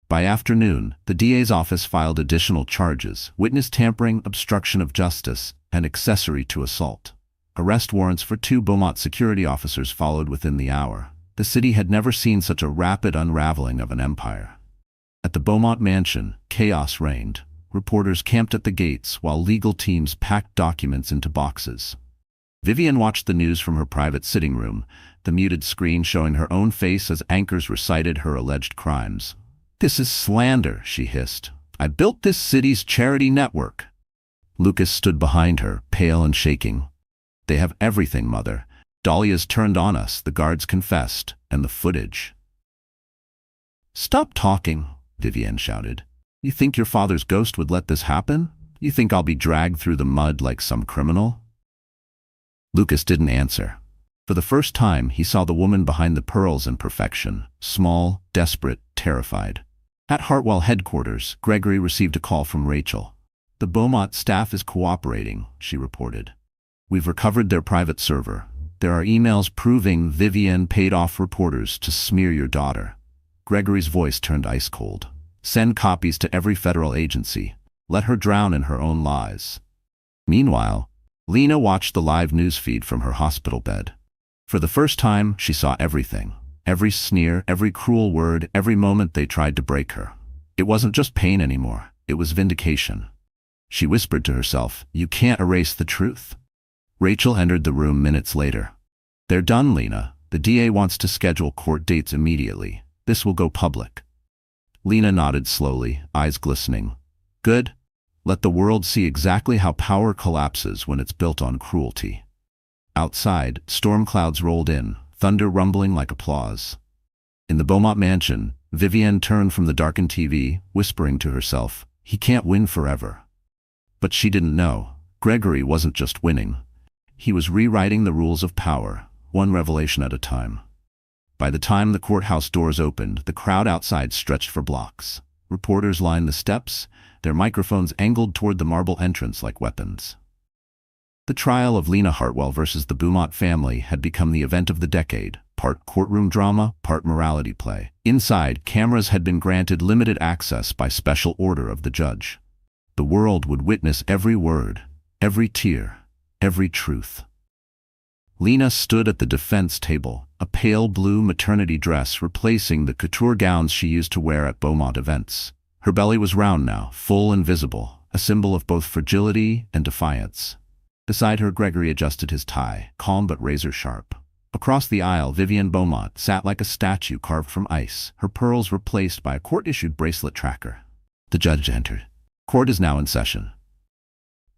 By afternoon, the DA's office filed additional charges: witness tampering, obstruction of justice, and accessory to assault. Arrest warrants for 2 Beaumont security officers followed within the hour. The city had never seen such a rapid unraveling of an empire. At the Beaumont mansion, chaos reigned. Reporters camped at the gates while legal teams packed documents into boxes. Vivienne watched the news from her private sitting room, the muted screen showing her own face as anchors recited her alleged crimes. "This is slander," she hissed. "I built this city's charity network." Lucas stood behind her, pale and shaking. "They have everything, Mother. Dahlia's turned on us, the guards confessed, and the footage." "Stop talking," Vivienne shouted. "You think your father's ghost would let this happen? You think I'll be dragged through the mud like some criminal?" Lucas didn't answer. For the first time, he saw the woman behind the pearls in perfection, small, desperate, terrified. At Hartwell headquarters, Gregory received a call from Rachel. "The Beaumont staff is cooperating," she reported. "We've recovered their private server. There are emails proving Vivienne paid off reporters to smear your daughter." Gregory's voice turned ice cold. "Send copies to every federal agency. Let her drown in her own lies." Meanwhile, Lena watched the live news feed from her hospital bed. For the first time, she saw everything. Every sneer, every cruel word, every moment they tried to break her. It wasn't just pain anymore. It was vindication. She whispered to herself, "You can't erase the truth." Rachel entered the room minutes later. "They're done, Lena. The DA wants to schedule court dates immediately. This will go public." Lena nodded slowly, eyes glistening. "Good. Let the world see exactly how power collapses when it's built on cruelty." Outside, storm clouds rolled in, thunder rumbling like applause. In the Beaumont mansion, Vivienne turned from the darkened TV, whispering to herself, "He can't win forever." But she didn't know. Gregory wasn't just winning. He was rewriting the rules of power, one revelation at a time. By the time the courthouse doors opened, the crowd outside stretched for blocks. Reporters lined the steps, their microphones angled toward the marble entrance like weapons. The trial of Lena Hartwell versus the Beaumont family had become the event of the decade, part courtroom drama, part morality play. Inside, cameras had been granted limited access by special order of the judge. The world would witness every word, every tear, every truth. Lena stood at the defense table, a pale blue maternity dress replacing the couture gowns she used to wear at Beaumont events. Her belly was round now, full and visible, a symbol of both fragility and defiance. Beside her, Gregory adjusted his tie, calm but razor-sharp. Across the aisle, Vivienne Beaumont sat like a statue carved from ice, her pearls replaced by a court-issued bracelet tracker. The judge entered. Court is now in session.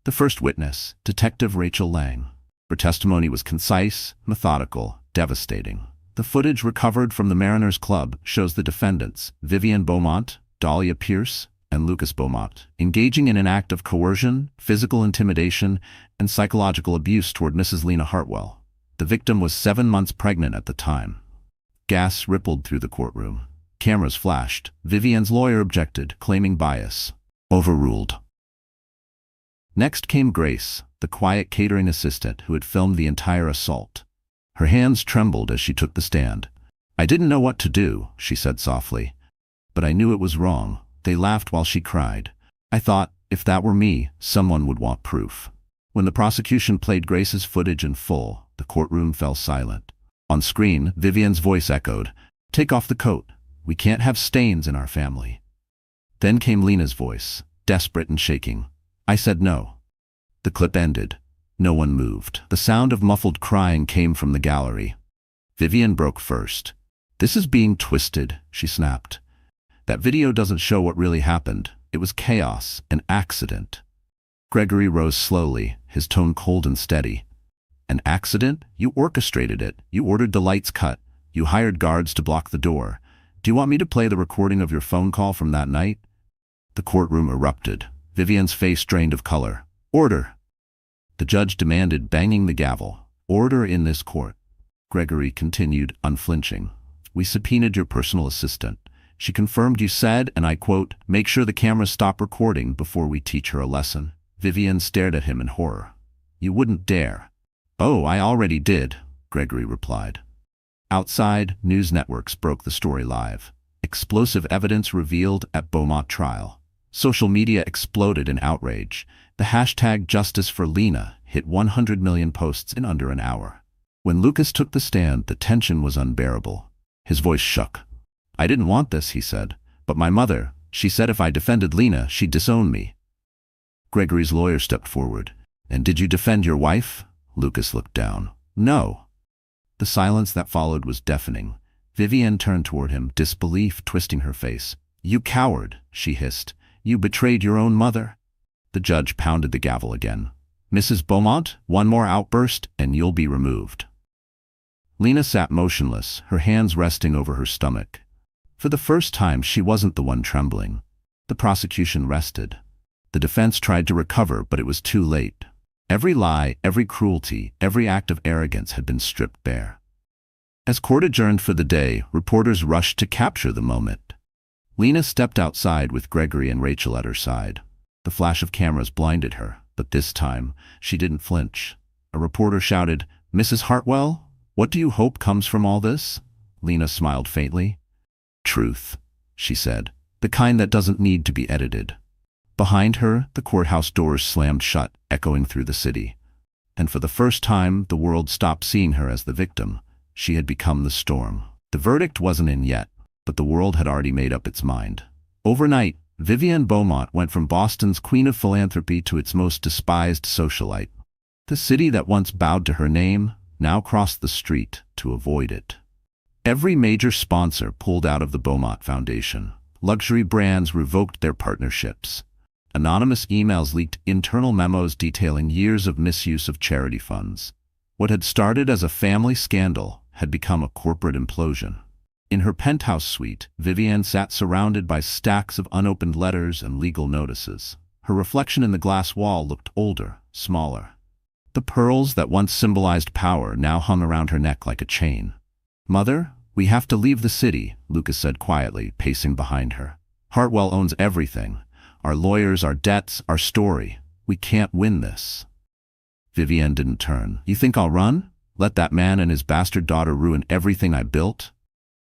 The first witness, Detective Rachel Lang. Her testimony was concise, methodical, devastating. The footage recovered from the Mariners Club shows the defendants, Vivienne Beaumont, Dahlia Pierce, and Lucas Beaumont, engaging in an act of coercion, physical intimidation, and psychological abuse toward Mrs. Lena Hartwell. The victim was 7 months pregnant at the time. Gas rippled through the courtroom. Cameras flashed. Vivian's lawyer objected, claiming bias. Overruled. Next came Grace, the quiet catering assistant who had filmed the entire assault. Her hands trembled as she took the stand. "I didn't know what to do," she said softly. "But I knew it was wrong." They laughed while she cried. "I thought, if that were me, someone would want proof." When the prosecution played Grace's footage in full, the courtroom fell silent. On screen, Vivian's voice echoed, "Take off the coat. We can't have stains in our family." Then came Lena's voice, desperate and shaking. "I said no." The clip ended. No one moved. The sound of muffled crying came from the gallery. Vivian broke first. "This is being twisted," she snapped. "That video doesn't show what really happened. It was chaos, an accident." Gregory rose slowly, his tone cold and steady. "An accident? You orchestrated it. You ordered the lights cut. You hired guards to block the door. Do you want me to play the recording of your phone call from that night?" The courtroom erupted. Vivian's face drained of color. "Order!" The judge demanded, banging the gavel. "Order in this court." Gregory continued, unflinching. "We subpoenaed your personal assistant. She confirmed you said, and I quote, 'Make sure the cameras stop recording before we teach her a lesson.'" Vivian stared at him in horror. "You wouldn't dare." "Oh, I already did," Gregory replied. Outside, news networks broke the story live. Explosive evidence revealed at Beaumont trial. Social media exploded in outrage. The hashtag Justice for Lena hit 100 million posts in under an hour. When Lucas took the stand, the tension was unbearable. His voice shook. "I didn't want this," he said. "But my mother, she said if I defended Lena, she'd disown me." Gregory's lawyer stepped forward. "And did you defend your wife?" Lucas looked down. "No." The silence that followed was deafening. Vivian turned toward him, disbelief twisting her face. "You coward," she hissed. "You betrayed your own mother." The judge pounded the gavel again. "Mrs. Beaumont, one more outburst and you'll be removed." Lena sat motionless, her hands resting over her stomach. For the first time, she wasn't the one trembling. The prosecution rested. The defense tried to recover, but it was too late. Every lie, every cruelty, every act of arrogance had been stripped bare. As court adjourned for the day, reporters rushed to capture the moment. Lena stepped outside with Gregory and Rachel at her side. The flash of cameras blinded her, but this time, she didn't flinch. A reporter shouted, "Mrs. Hartwell, what do you hope comes from all this?" Lena smiled faintly. "Truth," she said, "the kind that doesn't need to be edited." Behind her, the courthouse doors slammed shut, echoing through the city. And for the first time, the world stopped seeing her as the victim. She had become the storm. The verdict wasn't in yet, but the world had already made up its mind. Overnight, Vivian Beaumont went from Boston's queen of philanthropy to its most despised socialite. The city that once bowed to her name now crossed the street to avoid it. Every major sponsor pulled out of the Beaumont Foundation. Luxury brands revoked their partnerships. Anonymous emails leaked internal memos detailing years of misuse of charity funds. What had started as a family scandal had become a corporate implosion. In her penthouse suite, Vivian sat surrounded by stacks of unopened letters and legal notices. Her reflection in the glass wall looked older, smaller. The pearls that once symbolized power now hung around her neck like a chain. "Mother, we have to leave the city," Lucas said quietly, pacing behind her. "Hartwell owns everything. Our lawyers, our debts, our story. We can't win this." Vivian didn't turn. "You think I'll run? Let that man and his bastard daughter ruin everything I built?"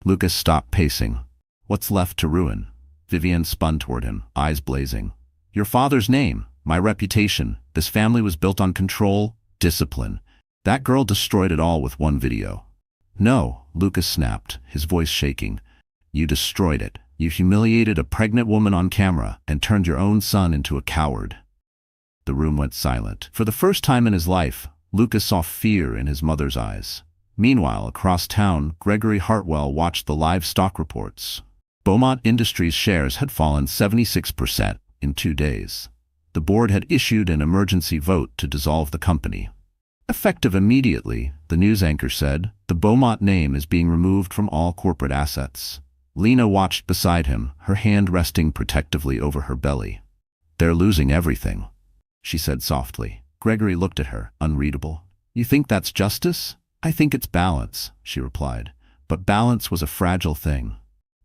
Lucas stopped pacing. "What's left to ruin?" Vivian spun toward him, eyes blazing. "Your father's name, my reputation. This family was built on control, discipline. That girl destroyed it all with one video." "No," Lucas snapped, his voice shaking. "You destroyed it. You humiliated a pregnant woman on camera and turned your own son into a coward." The room went silent. For the first time in his life, Lucas saw fear in his mother's eyes. Meanwhile, across town, Gregory Hartwell watched the live stock reports. Beaumont Industries shares had fallen 76% in 2 days. The board had issued an emergency vote to dissolve the company. Effective immediately, the news anchor said, the Beaumont name is being removed from all corporate assets. Lena watched beside him, her hand resting protectively over her belly. "They're losing everything," she said softly. Gregory looked at her, unreadable. "You think that's justice?" "I think it's balance," she replied. But balance was a fragile thing.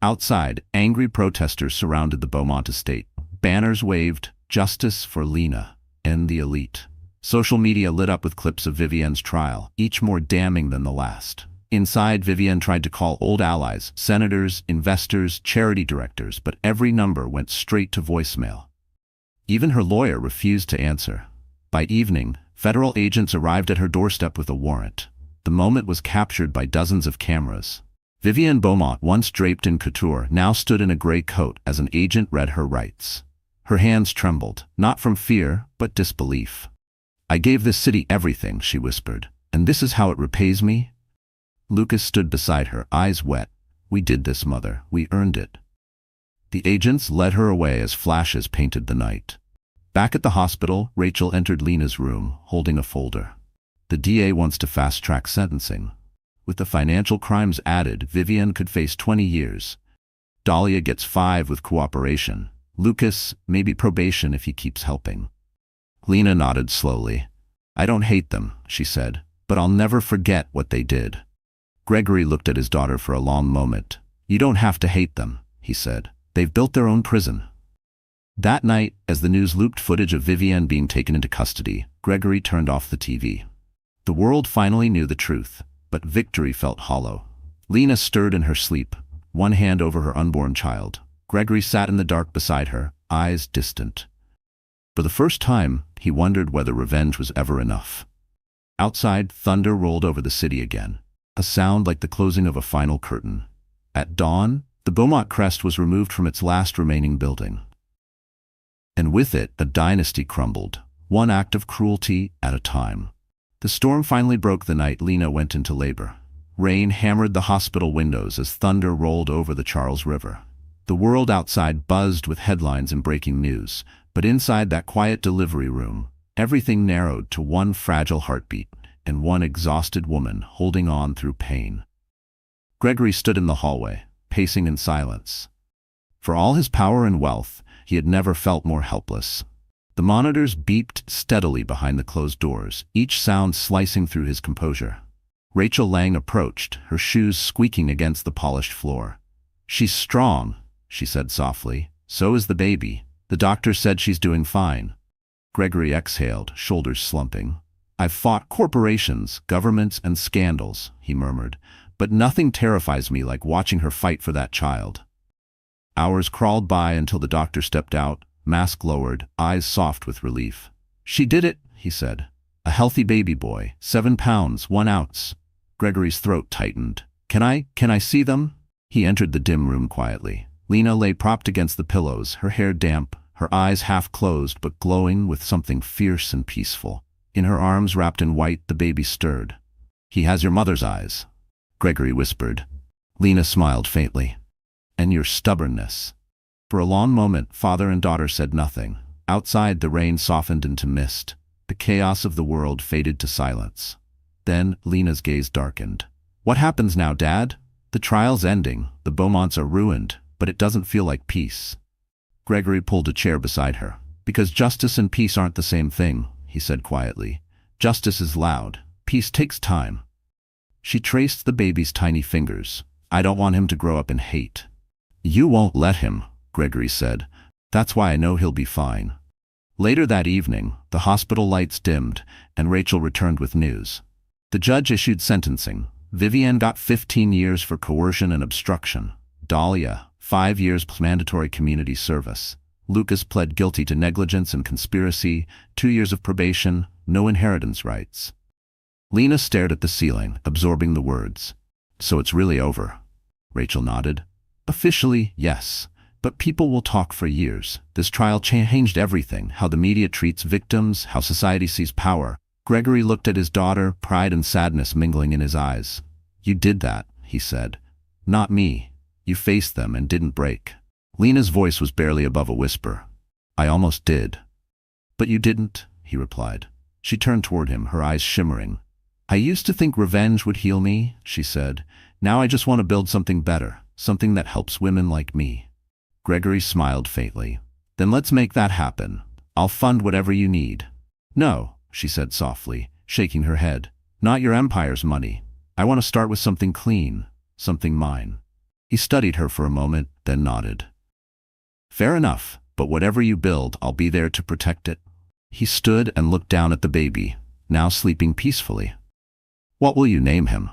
Outside, angry protesters surrounded the Beaumont estate. Banners waved, "Justice for Lena," and the elite. Social media lit up with clips of Vivienne's trial, each more damning than the last. Inside, Vivienne tried to call old allies, senators, investors, charity directors, but every number went straight to voicemail. Even her lawyer refused to answer. By evening, federal agents arrived at her doorstep with a warrant. The moment was captured by dozens of cameras. Vivienne Beaumont, once draped in couture, now stood in a gray coat as an agent read her rights. Her hands trembled, not from fear, but disbelief. "I gave this city everything," she whispered, "and this is how it repays me?" Lucas stood beside her, eyes wet. "We did this, Mother. We earned it." The agents led her away as flashes painted the night. Back at the hospital, Rachel entered Lena's room, holding a folder. "The DA wants to fast-track sentencing. With the financial crimes added, Vivienne could face 20 years. Dahlia gets 5 with cooperation. Lucas, maybe probation if he keeps helping." Lena nodded slowly. "I don't hate them," she said, "but I'll never forget what they did." Gregory looked at his daughter for a long moment. "You don't have to hate them," he said. "They've built their own prison." That night, as the news looped footage of Vivienne being taken into custody, Gregory turned off the TV. The world finally knew the truth, but victory felt hollow. Lena stirred in her sleep, one hand over her unborn child. Gregory sat in the dark beside her, eyes distant. For the first time, he wondered whether revenge was ever enough. Outside, thunder rolled over the city again, a sound like the closing of a final curtain. At dawn, the Beaumont crest was removed from its last remaining building. And with it, a dynasty crumbled, one act of cruelty at a time. The storm finally broke the night Lena went into labor. Rain hammered the hospital windows as thunder rolled over the Charles River. The world outside buzzed with headlines and breaking news, but inside that quiet delivery room, everything narrowed to one fragile heartbeat and one exhausted woman holding on through pain. Gregory stood in the hallway, pacing in silence. For all his power and wealth, he had never felt more helpless. The monitors beeped steadily behind the closed doors, each sound slicing through his composure. Rachel Lang approached, her shoes squeaking against the polished floor. "She's strong," she said softly. "So is the baby. The doctor said she's doing fine." Gregory exhaled, shoulders slumping. "I've fought corporations, governments, and scandals," he murmured, "but nothing terrifies me like watching her fight for that child." Hours crawled by until the doctor stepped out, mask lowered, eyes soft with relief. "She did it," he said. "A healthy baby boy, 7 pounds, 1 ounce." Gregory's throat tightened. Can I see them?" He entered the dim room quietly. Lena lay propped against the pillows, her hair damp, her eyes half closed but glowing with something fierce and peaceful. In her arms wrapped in white, the baby stirred. "He has your mother's eyes," Gregory whispered. Lena smiled faintly. "And your stubbornness." For a long moment, father and daughter said nothing. Outside, the rain softened into mist. The chaos of the world faded to silence. Then Lena's gaze darkened. "What happens now, Dad? The trial's ending, the Beaumonts are ruined, but it doesn't feel like peace." Gregory pulled a chair beside her. "Because justice and peace aren't the same thing," he said quietly. "Justice is loud. Peace takes time." She traced the baby's tiny fingers. "I don't want him to grow up in hate." "You won't let him," Gregory said. "That's why I know he'll be fine." Later that evening, the hospital lights dimmed, and Rachel returned with news. The judge issued sentencing. Vivienne got 15 years for coercion and obstruction. Dahlia, 5 years mandatory community service. Lucas pled guilty to negligence and conspiracy, 2 years of probation, no inheritance rights. Lena stared at the ceiling, absorbing the words. "So it's really over?" Rachel nodded. "Officially, yes. But people will talk for years. This trial changed everything, how the media treats victims, how society sees power." Gregory looked at his daughter, pride and sadness mingling in his eyes. "You did that," he said. "Not me. You faced them and didn't break." Lena's voice was barely above a whisper. "I almost did." "But you didn't," he replied. She turned toward him, her eyes shimmering. "I used to think revenge would heal me," she said. "Now I just want to build something better. something that helps women like me. Gregory smiled faintly. Then let's make that happen. I'll fund whatever you need. No, she said softly, shaking her head. Not your empire's money. I want to start with something clean, something mine. He studied her for a moment, then nodded. Fair enough, but whatever you build, I'll be there to protect it. He stood and looked down at the baby, now sleeping peacefully. What will you name him?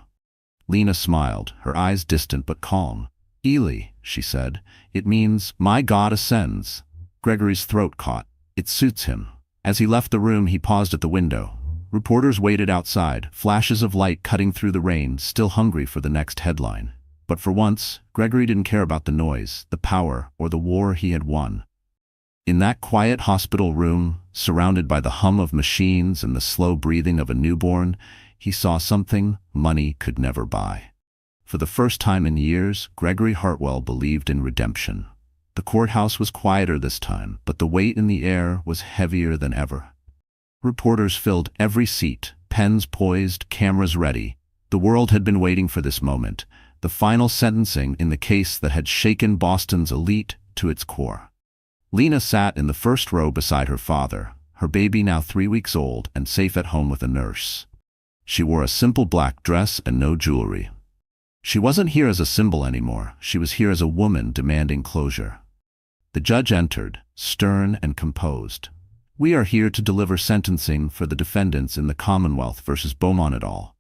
Lena smiled, her eyes distant but calm. Ely, she said. It means, my God ascends. Gregory's throat caught. It suits him. As he left the room, he paused at the window. Reporters waited outside, flashes of light cutting through the rain, still hungry for the next headline. But for once, Gregory didn't care about the noise, the power, or the war he had won. In that quiet hospital room, surrounded by the hum of machines and the slow breathing of a newborn, he saw something money could never buy. For the first time in years, Gregory Hartwell believed in redemption. The courthouse was quieter this time, but the weight in the air was heavier than ever. Reporters filled every seat, pens poised, cameras ready. The world had been waiting for this moment, the final sentencing in the case that had shaken Boston's elite to its core. Lena sat in the first row beside her father, her baby now 3 weeks old and safe at home with a nurse. She wore a simple black dress and no jewelry. She wasn't here as a symbol anymore, she was here as a woman demanding closure. The judge entered, stern and composed. We are here to deliver sentencing for the defendants in the Commonwealth versus Beaumont et al.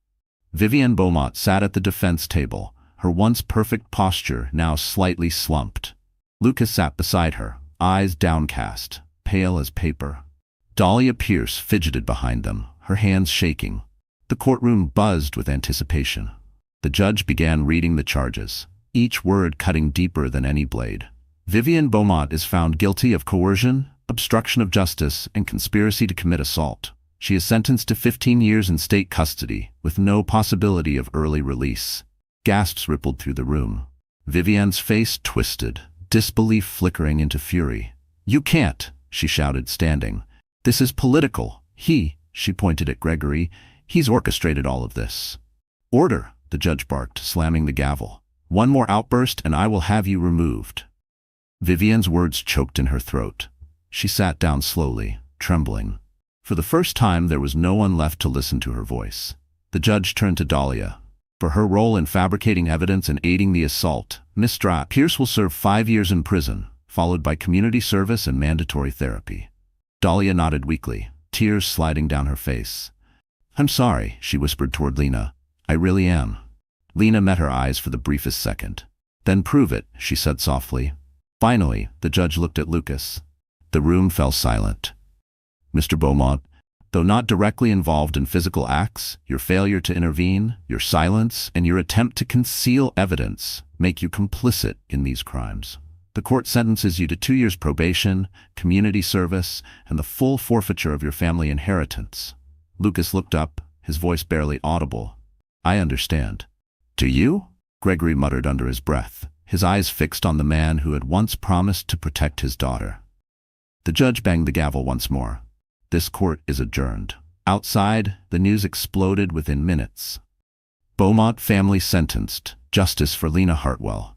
Vivienne Beaumont sat at the defense table, her once perfect posture now slightly slumped. Lucas sat beside her, eyes downcast, pale as paper. Dahlia Pierce fidgeted behind them, her hands shaking. The courtroom buzzed with anticipation. The judge began reading the charges, each word cutting deeper than any blade. Vivienne Beaumont is found guilty of coercion, obstruction of justice, and conspiracy to commit assault. She is sentenced to 15 years in state custody, with no possibility of early release. Gasps rippled through the room. Vivienne's face twisted, disbelief flickering into fury. You can't, she shouted, standing. This is political. She pointed at Gregory, he's orchestrated all of this. Order, the judge barked, slamming the gavel. One more outburst and I will have you removed. Vivienne's words choked in her throat. She sat down slowly, trembling. For the first time, there was no one left to listen to her voice. The judge turned to Dahlia. For her role in fabricating evidence and aiding the assault, Miss Pierce will serve 5 years in prison, followed by community service and mandatory therapy. Dahlia nodded weakly, tears sliding down her face. I'm sorry, she whispered toward Lena. I really am. Lena met her eyes for the briefest second. Then prove it, she said softly. Finally, the judge looked at Lucas. The room fell silent. Mr. Beaumont, though not directly involved in physical acts, your failure to intervene, your silence, and your attempt to conceal evidence make you complicit in these crimes. The court sentences you to 2 years probation, community service, and the full forfeiture of your family inheritance. Lucas looked up, his voice barely audible. I understand. Do you? Gregory muttered under his breath, his eyes fixed on the man who had once promised to protect his daughter. The judge banged the gavel once more. This court is adjourned. Outside, the news exploded within minutes. Beaumont family sentenced. Justice for Lena Hartwell.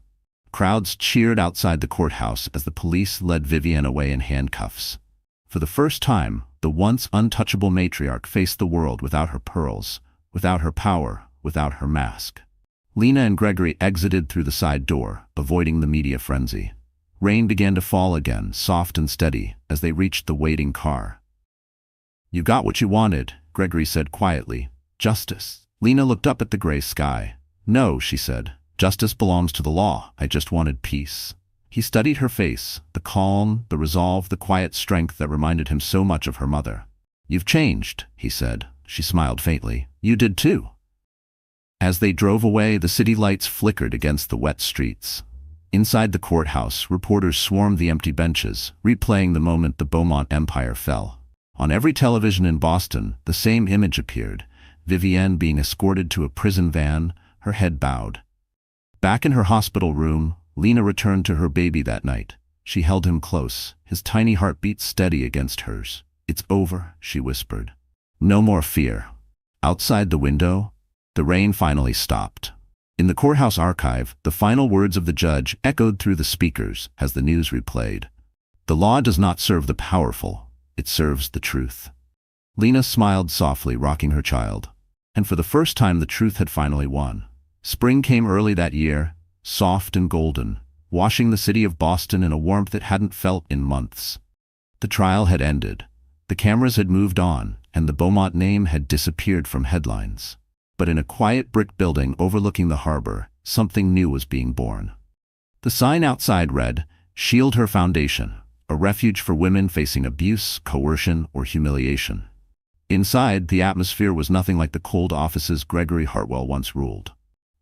Crowds cheered outside the courthouse as the police led Vivienne away in handcuffs. For the first time, the once untouchable matriarch faced the world without her pearls, without her power, without her mask. Lena and Gregory exited through the side door, avoiding the media frenzy. Rain began to fall again, soft and steady, as they reached the waiting car. You got what you wanted, Gregory said quietly. Justice. Lena looked up at the gray sky. No, she said. Justice belongs to the law. I just wanted peace. He studied her face, the calm, the resolve, the quiet strength that reminded him so much of her mother. You've changed, he said. She smiled faintly. You did too. As they drove away, the city lights flickered against the wet streets. Inside the courthouse, reporters swarmed the empty benches, replaying the moment the Beaumont empire fell. On every television in Boston, the same image appeared, Vivienne being escorted to a prison van, her head bowed. Back in her hospital room, Lena returned to her baby that night. She held him close, his tiny heartbeat steady against hers. It's over, she whispered. No more fear. Outside the window, the rain finally stopped. In the courthouse archive, the final words of the judge echoed through the speakers as the news replayed. The law does not serve the powerful, it serves the truth. Lena smiled softly, rocking her child. And for the first time the truth had finally won. Spring came early that year, soft and golden, washing the city of Boston in a warmth it hadn't felt in months. The trial had ended. The cameras had moved on, and the Beaumont name had disappeared from headlines. But in a quiet brick building overlooking the harbor, something new was being born. The sign outside read, "Shield Her Foundation, a refuge for women facing abuse, coercion, or humiliation." Inside, the atmosphere was nothing like the cold offices Gregory Hartwell once ruled.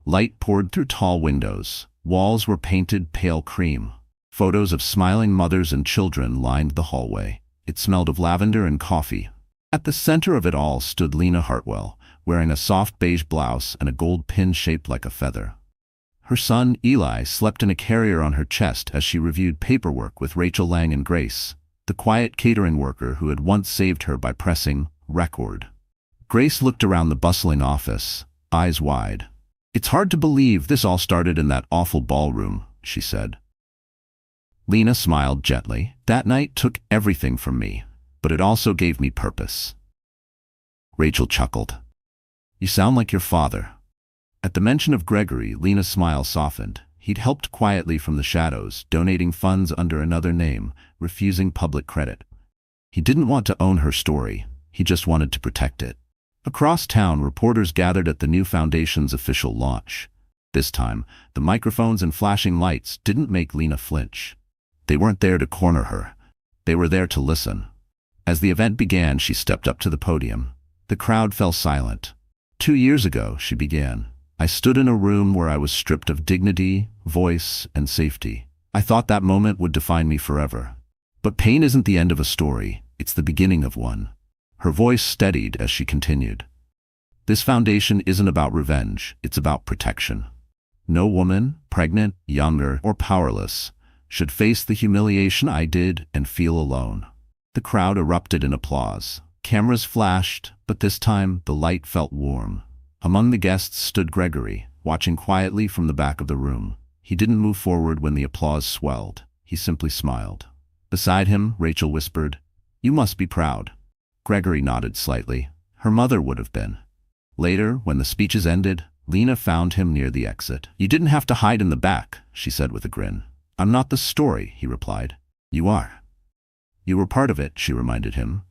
Light poured through tall windows. Walls were painted pale cream. Photos of smiling mothers and children lined the hallway. It smelled of lavender and coffee. At the center of it all stood Lena Hartwell, wearing a soft beige blouse and a gold pin shaped like a feather. Her son, Eli, slept in a carrier on her chest as she reviewed paperwork with Rachel Lang and Grace, the quiet catering worker who had once saved her by pressing record. Grace looked around the bustling office, eyes wide. "It's hard to believe this all started in that awful ballroom," she said. Lena smiled gently. "That night took everything from me, but it also gave me purpose." Rachel chuckled. "You sound like your father." At the mention of Gregory, Lena's smile softened. He'd helped quietly from the shadows, donating funds under another name, refusing public credit. He didn't want to own her story. He just wanted to protect it. Across town, reporters gathered at the new foundation's official launch. This time, the microphones and flashing lights didn't make Lena flinch. They weren't there to corner her. They were there to listen. As the event began, she stepped up to the podium. The crowd fell silent. "2 years ago," she began, "I stood in a room where I was stripped of dignity, voice, and safety. I thought that moment would define me forever. But pain isn't the end of a story, it's the beginning of one." Her voice steadied as she continued. "This foundation isn't about revenge, it's about protection. No woman, pregnant, younger, or powerless, should face the humiliation I did and feel alone." The crowd erupted in applause. Cameras flashed, but this time the light felt warm. Among the guests stood Gregory, watching quietly from the back of the room. He didn't move forward when the applause swelled. He simply smiled. Beside him, Rachel whispered, "You must be proud." Gregory nodded slightly. Her mother would have been. Later, when the speeches ended, Lena found him near the exit. "You didn't have to hide in the back," she said with a grin. "I'm not the story," he replied. "You are." "You were part of it," she reminded him.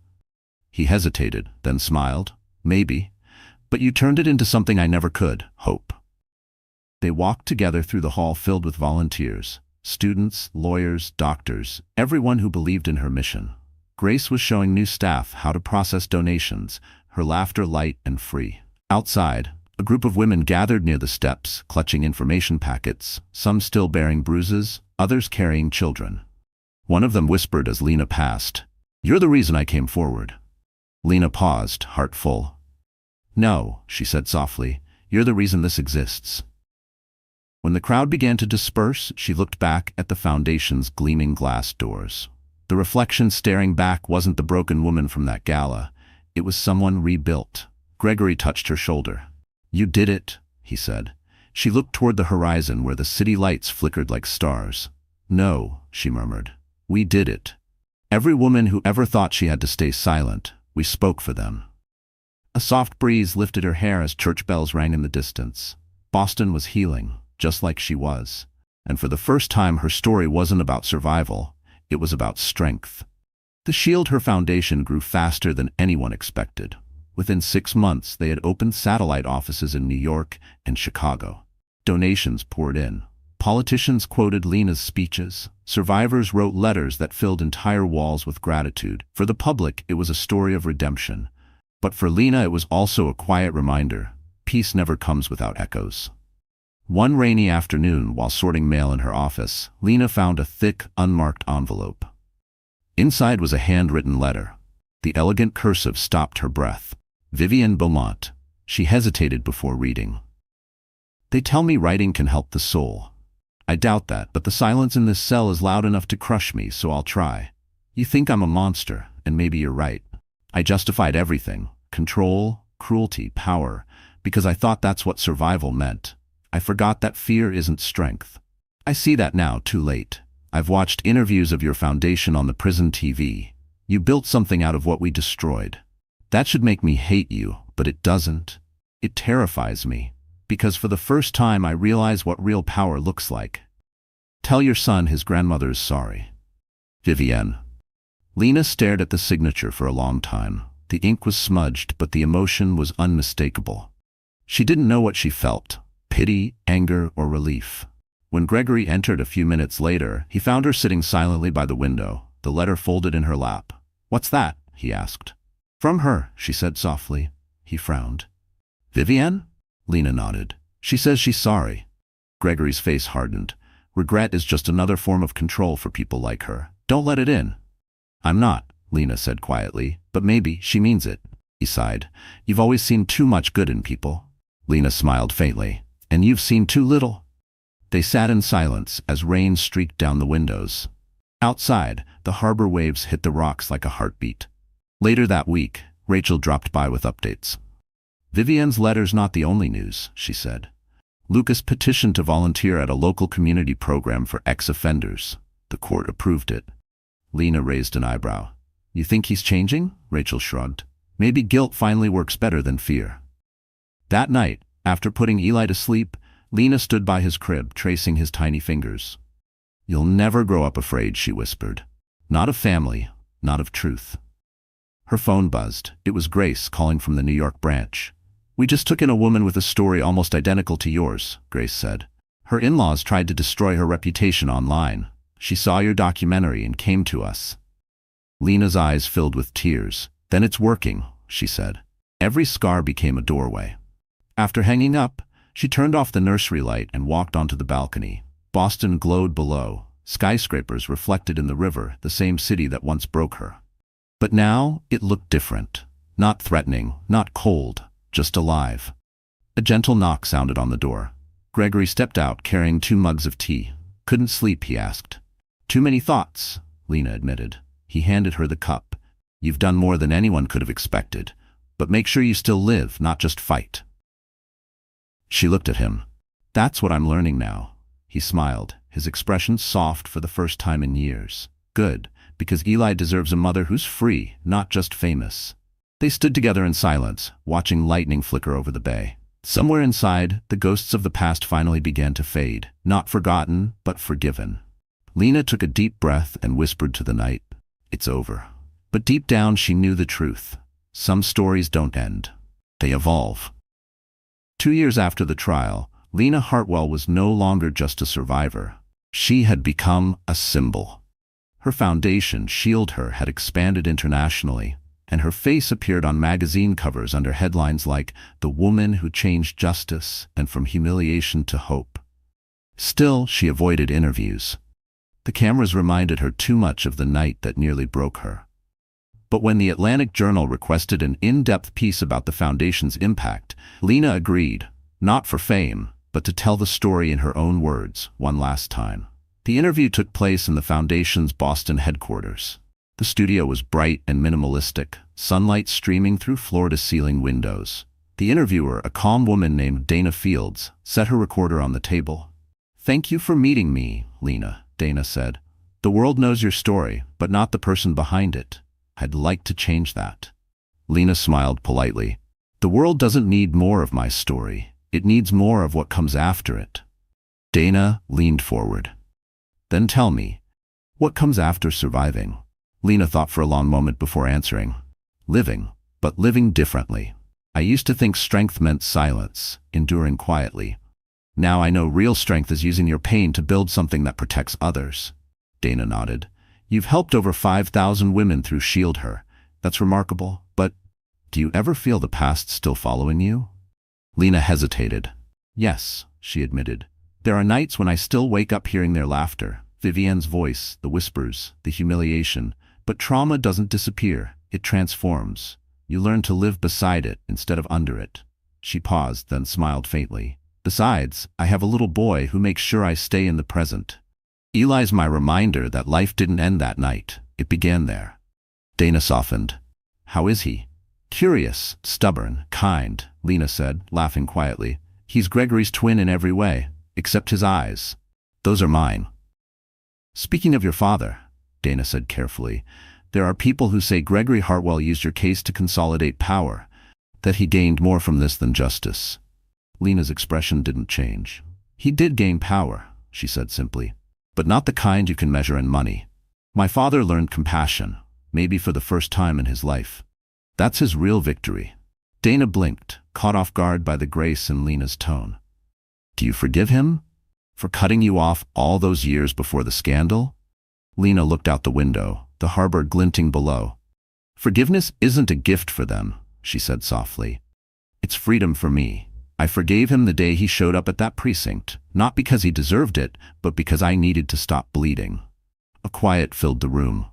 He hesitated, then smiled. "Maybe. But you turned it into something I never could, hope." They walked together through the hall filled with volunteers, students, lawyers, doctors, everyone who believed in her mission. Grace was showing new staff how to process donations, her laughter light and free. Outside, a group of women gathered near the steps, clutching information packets, some still bearing bruises, others carrying children. One of them whispered as Lena passed, "You're the reason I came forward." Lena paused, heart full. "No," she said softly, "you're the reason this exists." When the crowd began to disperse, she looked back at the foundation's gleaming glass doors. The reflection staring back wasn't the broken woman from that gala. It was someone rebuilt. Gregory touched her shoulder. "You did it," he said. She looked toward the horizon where the city lights flickered like stars. "No," she murmured. "We did it. Every woman who ever thought she had to stay silent, we spoke for them." A soft breeze lifted her hair as church bells rang in the distance. Boston was healing, just like she was. And for the first time, her story wasn't about survival. It was about strength. The Shield Her Foundation grew faster than anyone expected. Within 6 months, they had opened satellite offices in New York and Chicago. Donations poured in. Politicians quoted Lena's speeches. Survivors wrote letters that filled entire walls with gratitude. For the public, it was a story of redemption. But for Lena, it was also a quiet reminder. Peace never comes without echoes. One rainy afternoon, while sorting mail in her office, Lena found a thick, unmarked envelope. Inside was a handwritten letter. The elegant cursive stopped her breath. Vivienne Beaumont. She hesitated before reading. "They tell me writing can help the soul. I doubt that, but the silence in this cell is loud enough to crush me, so I'll try. You think I'm a monster, and maybe you're right. I justified everything, control, cruelty, power, because I thought that's what survival meant. I forgot that fear isn't strength. I see that now, too late. I've watched interviews of your foundation on the prison TV. You built something out of what we destroyed. That should make me hate you, but it doesn't. It terrifies me, because for the first time I realize what real power looks like. Tell your son his grandmother is sorry. Vivienne. Lena stared at the signature for a long time. The ink was smudged, but the emotion was unmistakable. She didn't know what she felt: pity, anger, or relief. When Gregory entered a few minutes later, he found her sitting silently by the window, the letter folded in her lap. "What's that?" he asked. "From her," she said softly. He frowned. "Vivienne?" Lena nodded. "She says she's sorry." Gregory's face hardened. Regret is just another form of control for people like her. Don't let it in. "I'm not," Lena said quietly, "but maybe she means it." He sighed. "You've always seen too much good in people." Lena smiled faintly. "And you've seen too little." They sat in silence as rain streaked down the windows. Outside, the harbor waves hit the rocks like a heartbeat. Later that week, Rachel dropped by with updates. "Vivienne's letter's not the only news," she said. "Lucas petitioned to volunteer at a local community program for ex-offenders. The court approved it." Lena raised an eyebrow. "You think he's changing?" Rachel shrugged. "Maybe guilt finally works better than fear." That night, after putting Eli to sleep, Lena stood by his crib, tracing his tiny fingers. "You'll never grow up afraid," she whispered. "Not of family, not of truth." Her phone buzzed. It was Grace calling from the New York branch. "We just took in a woman with a story almost identical to yours," Grace said. "Her in-laws tried to destroy her reputation online. She saw your documentary and came to us." Lena's eyes filled with tears. "Then it's working," she said. Every scar became a doorway. After hanging up, she turned off the nursery light and walked onto the balcony. Boston glowed below, skyscrapers reflected in the river, the same city that once broke her. But now it looked different. Not threatening, not cold, just alive. A gentle knock sounded on the door. Gregory stepped out carrying 2 mugs of tea. "Couldn't sleep?" he asked. "Too many thoughts," Lena admitted. He handed her the cup. "You've done more than anyone could have expected. But make sure you still live, not just fight." She looked at him. "That's what I'm learning now." He smiled, his expression soft for the first time in years. "Good, because Eli deserves a mother who's free, not just famous." They stood together in silence, watching lightning flicker over the bay. Somewhere inside, the ghosts of the past finally began to fade, not forgotten, but forgiven. Lena took a deep breath and whispered to the night, "It's over." But deep down she knew the truth. Some stories don't end. They evolve. 2 years after the trial, Lena Hartwell was no longer just a survivor. She had become a symbol. Her foundation, Shield Her, had expanded internationally, and her face appeared on magazine covers under headlines like "The Woman Who Changed Justice" and "From Humiliation to Hope." Still, she avoided interviews. The cameras reminded her too much of the night that nearly broke her. But when the Atlantic Journal requested an in-depth piece about the foundation's impact, Lena agreed, not for fame, but to tell the story in her own words, one last time. The interview took place in the foundation's Boston headquarters. The studio was bright and minimalistic, sunlight streaming through floor-to-ceiling windows. The interviewer, a calm woman named Dana Fields, set her recorder on the table. "Thank you for meeting me, Lena," Dana said. "The world knows your story, but not the person behind it. I'd like to change that." Lena smiled politely. "The world doesn't need more of my story. It needs more of what comes after it." Dana leaned forward. "Then tell me, what comes after surviving?" Lena thought for a long moment before answering. "Living, but living differently. I used to think strength meant silence, enduring quietly. Now I know real strength is using your pain to build something that protects others." Dana nodded. "You've helped over 5,000 women through Shield Her. That's remarkable, but do you ever feel the past still following you?" Lena hesitated. "Yes," she admitted. "There are nights when I still wake up hearing their laughter, Vivienne's voice, the whispers, the humiliation. But trauma doesn't disappear, it transforms. You learn to live beside it instead of under it." She paused, then smiled faintly. "Besides, I have a little boy who makes sure I stay in the present. Eli's my reminder that life didn't end that night. It began there." Dana softened. "How is he?" "Curious, stubborn, kind," Lena said, laughing quietly. He's Gregory's twin in every way, except his eyes. Those are mine. Speaking of your father, Dana said carefully, there are people who say Gregory Hartwell used your case to consolidate power, that he gained more from this than justice. Lena's expression didn't change. He did gain power, she said simply, but not the kind you can measure in money. My father learned compassion, maybe for the first time in his life. That's his real victory. Dana blinked, caught off guard by the grace in Lena's tone. Do you forgive him? For cutting you off all those years before the scandal? Lena looked out the window, the harbor glinting below. Forgiveness isn't a gift for them, she said softly. It's freedom for me. I forgave him the day he showed up at that precinct, not because he deserved it, but because I needed to stop bleeding. A quiet filled the room.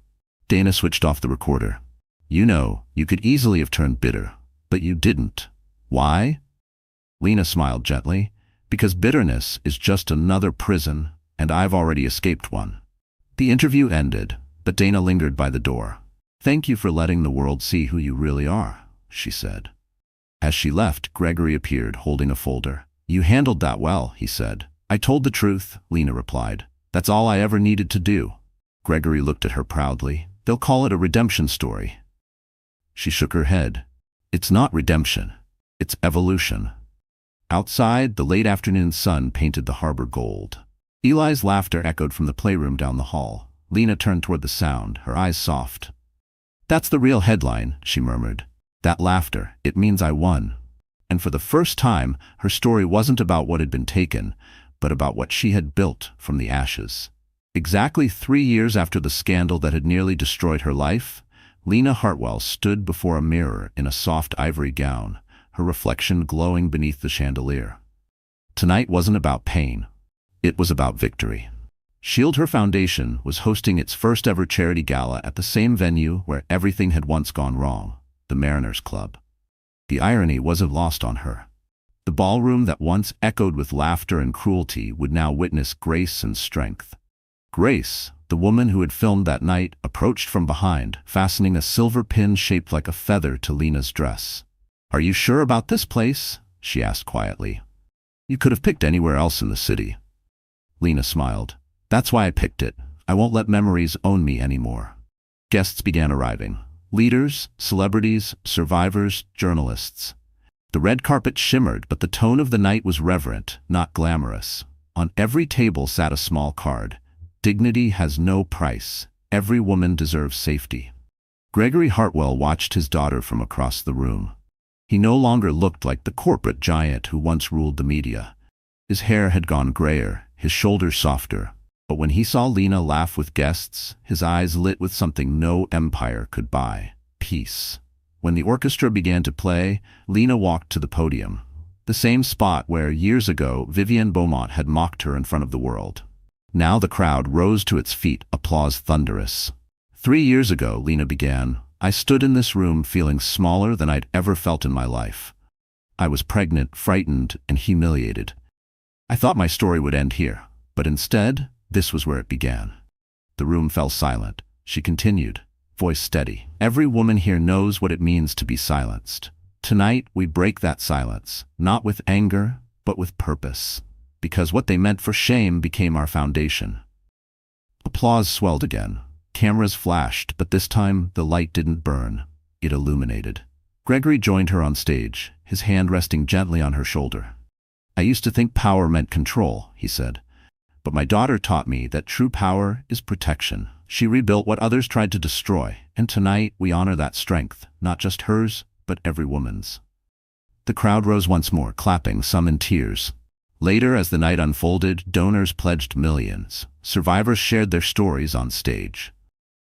Dana switched off the recorder. You know, you could easily have turned bitter, but you didn't. Why? Lena smiled gently. Because bitterness is just another prison, and I've already escaped one. The interview ended, but Dana lingered by the door. Thank you for letting the world see who you really are, she said. As she left, Gregory appeared, holding a folder. You handled that well, he said. I told the truth, Lena replied. That's all I ever needed to do. Gregory looked at her proudly. They'll call it a redemption story. She shook her head. It's not redemption. It's evolution. Outside, the late afternoon sun painted the harbor gold. Eli's laughter echoed from the playroom down the hall. Lena turned toward the sound, her eyes soft. That's the real headline, she murmured. That laughter, it means I won. And for the first time, her story wasn't about what had been taken, but about what she had built from the ashes. Exactly 3 years after the scandal that had nearly destroyed her life, Lena Hartwell stood before a mirror in a soft ivory gown, her reflection glowing beneath the chandelier. Tonight wasn't about pain. It was about victory. Shield Her Foundation was hosting its first ever charity gala at the same venue where everything had once gone wrong, the Mariners Club. The irony wasn't lost on her. The ballroom that once echoed with laughter and cruelty would now witness grace and strength. Grace, the woman who had filmed that night, approached from behind, fastening a silver pin shaped like a feather to Lena's dress. Are you sure about this place? She asked quietly. You could have picked anywhere else in the city. Lena smiled. That's why I picked it. I won't let memories own me anymore. Guests began arriving. Leaders, celebrities, survivors, journalists. The red carpet shimmered, but the tone of the night was reverent, not glamorous. On every table sat a small card. Dignity has no price. Every woman deserves safety. Gregory Hartwell watched his daughter from across the room. He no longer looked like the corporate giant who once ruled the media. His hair had gone grayer, his shoulders softer, but when he saw Lena laugh with guests, his eyes lit with something no empire could buy: peace. When the orchestra began to play, Lena walked to the podium, the same spot where, years ago, Vivienne Beaumont had mocked her in front of the world. Now the crowd rose to its feet, applause thunderous. 3 years ago, Lena began, I stood in this room feeling smaller than I'd ever felt in my life. I was pregnant, frightened, and humiliated. I thought my story would end here, but instead, this was where it began. The room fell silent. She continued, voice steady. Every woman here knows what it means to be silenced. Tonight, we break that silence, not with anger, but with purpose. Because what they meant for shame became our foundation. Applause swelled again. Cameras flashed, but this time the light didn't burn. It illuminated. Gregory joined her on stage, his hand resting gently on her shoulder. I used to think power meant control, he said. But my daughter taught me that true power is protection. She rebuilt what others tried to destroy, and tonight we honor that strength, not just hers, but every woman's. The crowd rose once more, clapping, some in tears. Later, as the night unfolded, donors pledged millions. Survivors shared their stories on stage.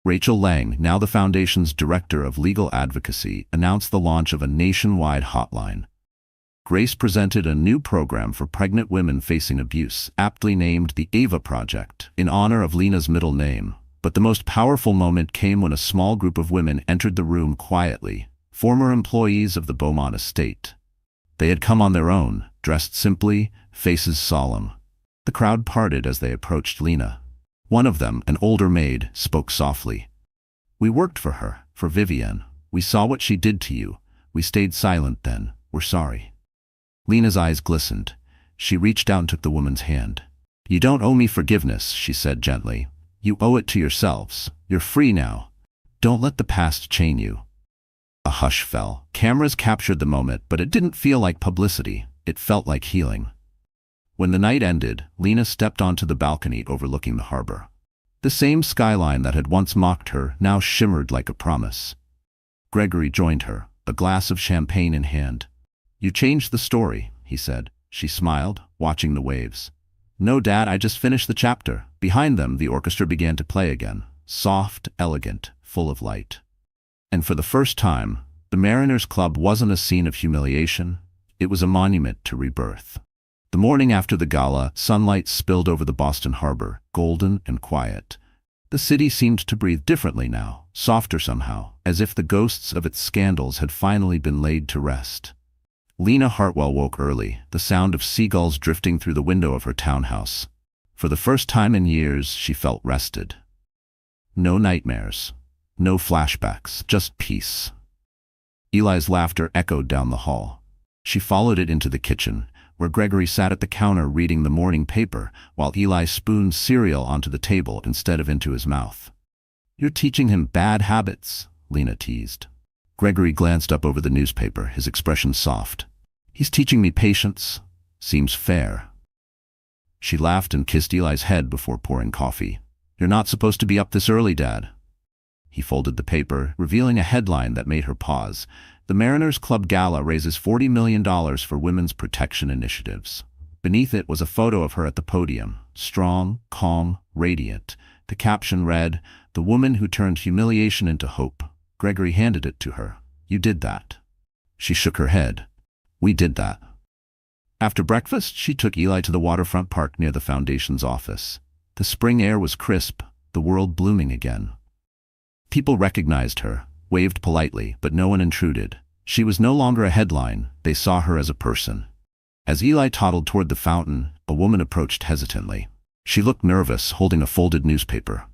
Rachel Lang, now the foundation's director of legal advocacy, announced the launch of a nationwide hotline. Grace presented a new program for pregnant women facing abuse, aptly named the Ava Project, in honor of Lena's middle name. But the most powerful moment came when a small group of women entered the room quietly, former employees of the Beaumont estate. They had come on their own, dressed simply, faces solemn. The crowd parted as they approached Lena. One of them, an older maid, spoke softly. We worked for her, for Vivienne. We saw what she did to you. We stayed silent then. We're sorry. Lena's eyes glistened. She reached out and took the woman's hand. "You don't owe me forgiveness," she said gently. "You owe it to yourselves. You're free now. Don't let the past chain you." A hush fell. Cameras captured the moment, but it didn't feel like publicity. It felt like healing. When the night ended, Lena stepped onto the balcony overlooking the harbor. The same skyline that had once mocked her now shimmered like a promise. Gregory joined her, a glass of champagne in hand. "You changed the story," he said. She smiled, watching the waves. "No, Dad, I just finished the chapter." Behind them, the orchestra began to play again, soft, elegant, full of light. And for the first time, the Mariners Club wasn't a scene of humiliation. It was a monument to rebirth. The morning after the gala, sunlight spilled over the Boston harbor, golden and quiet. The city seemed to breathe differently now, softer somehow, as if the ghosts of its scandals had finally been laid to rest. Lena Hartwell woke early, the sound of seagulls drifting through the window of her townhouse. For the first time in years, she felt rested. No nightmares, no flashbacks, just peace. Eli's laughter echoed down the hall. She followed it into the kitchen, where Gregory sat at the counter reading the morning paper, while Eli spooned cereal onto the table instead of into his mouth. "You're teaching him bad habits," Lena teased. Gregory glanced up over the newspaper, his expression soft. "He's teaching me patience. Seems fair." She laughed and kissed Eli's head before pouring coffee. "You're not supposed to be up this early, Dad." He folded the paper, revealing a headline that made her pause. "The Mariners Club Gala raises $40 million for women's protection initiatives." Beneath it was a photo of her at the podium, strong, calm, radiant. The caption read, "The woman who turned humiliation into hope." Gregory handed it to her. "You did that." She shook her head. "We did that." After breakfast, she took Eli to the waterfront park near the foundation's office. The spring air was crisp, the world blooming again. People recognized her, waved politely, but no one intruded. She was no longer a headline, they saw her as a person. As Eli toddled toward the fountain, a woman approached hesitantly. She looked nervous, holding a folded newspaper.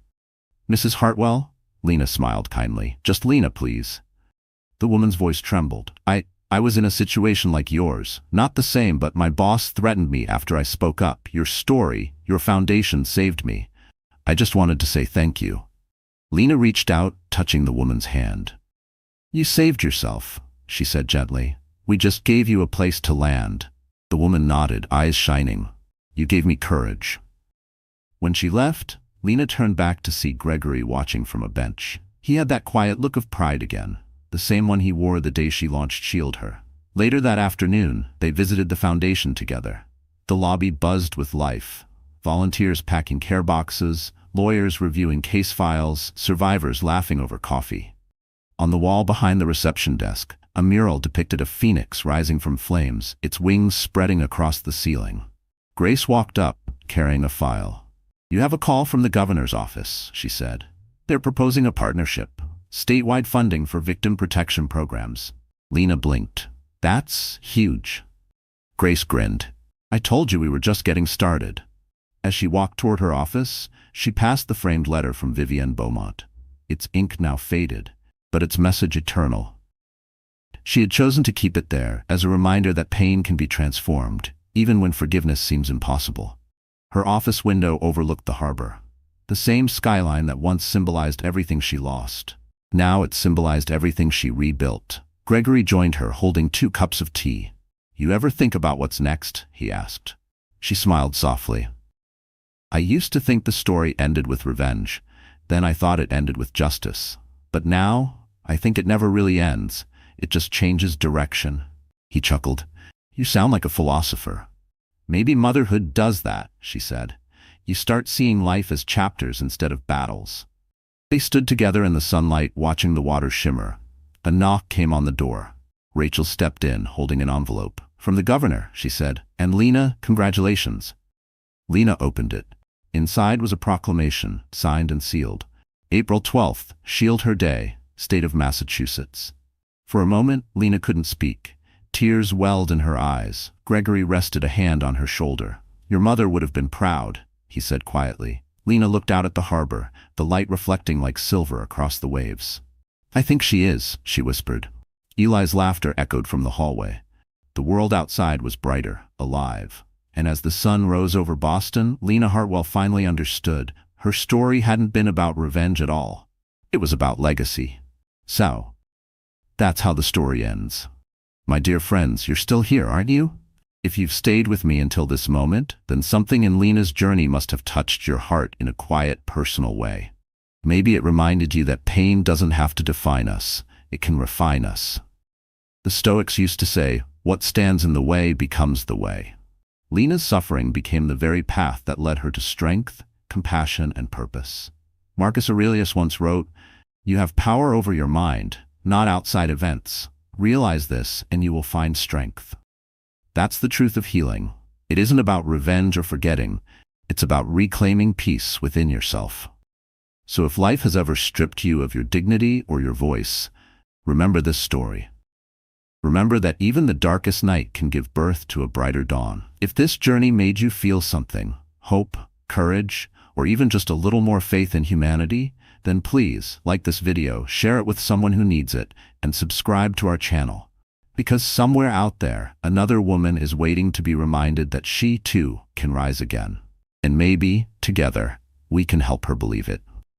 "Mrs. Hartwell?" Lena smiled kindly. "Just Lena, please." The woman's voice trembled. I was in a situation like yours. Not the same, but my boss threatened me after I spoke up. Your story, your foundation saved me. I just wanted to say thank you." Lena reached out, touching the woman's hand. "You saved yourself," she said gently. "We just gave you a place to land." The woman nodded, eyes shining. "You gave me courage." When she left, Lena turned back to see Gregory watching from a bench. He had that quiet look of pride again, the same one he wore the day she launched Shield Her. Later that afternoon, they visited the foundation together. The lobby buzzed with life. Volunteers packing care boxes, lawyers reviewing case files, survivors laughing over coffee. On the wall behind the reception desk, a mural depicted a phoenix rising from flames, its wings spreading across the ceiling. Grace walked up, carrying a file. "You have a call from the governor's office," she said. "They're proposing a partnership. Statewide funding for victim protection programs." Lena blinked. "That's huge." Grace grinned. "I told you we were just getting started." As she walked toward her office, she passed the framed letter from Vivienne Beaumont. Its ink now faded, but its message eternal. She had chosen to keep it there as a reminder that pain can be transformed, even when forgiveness seems impossible. Her office window overlooked the harbor. The same skyline that once symbolized everything she lost. Now it symbolized everything she rebuilt. Gregory joined her, holding 2 cups of tea. "You ever think about what's next?" he asked. She smiled softly. "I used to think the story ended with revenge. Then I thought it ended with justice. But now, I think it never really ends. It just changes direction." He chuckled. "You sound like a philosopher." "Maybe motherhood does that," she said. "You start seeing life as chapters instead of battles." They stood together in the sunlight, watching the water shimmer. A knock came on the door. Rachel stepped in, holding an envelope. "From the governor," she said. "And Lena, congratulations." Lena opened it. Inside was a proclamation, signed and sealed. April 12th, Shield Her Day, State of Massachusetts. For a moment, Lena couldn't speak. Tears welled in her eyes. Gregory rested a hand on her shoulder. "Your mother would have been proud," he said quietly. Lena looked out at the harbor, the light reflecting like silver across the waves. "I think she is," she whispered. Eli's laughter echoed from the hallway. The world outside was brighter, alive. And as the sun rose over Boston, Lena Hartwell finally understood her story hadn't been about revenge at all. It was about legacy. So, that's how the story ends. My dear friends, you're still here, aren't you? If you've stayed with me until this moment, then something in Lena's journey must have touched your heart in a quiet, personal way. Maybe it reminded you that pain doesn't have to define us, it can refine us. The Stoics used to say, "What stands in the way becomes the way." Lena's suffering became the very path that led her to strength, compassion, and purpose. Marcus Aurelius once wrote, "You have power over your mind, not outside events. Realize this, and you will find strength." That's the truth of healing. It isn't about revenge or forgetting. It's about reclaiming peace within yourself. So if life has ever stripped you of your dignity or your voice, remember this story. Remember that even the darkest night can give birth to a brighter dawn. If this journey made you feel something, hope, courage, or even just a little more faith in humanity, then please like this video, share it with someone who needs it, and subscribe to our channel. Because somewhere out there, another woman is waiting to be reminded that she too can rise again. And maybe, together, we can help her believe it.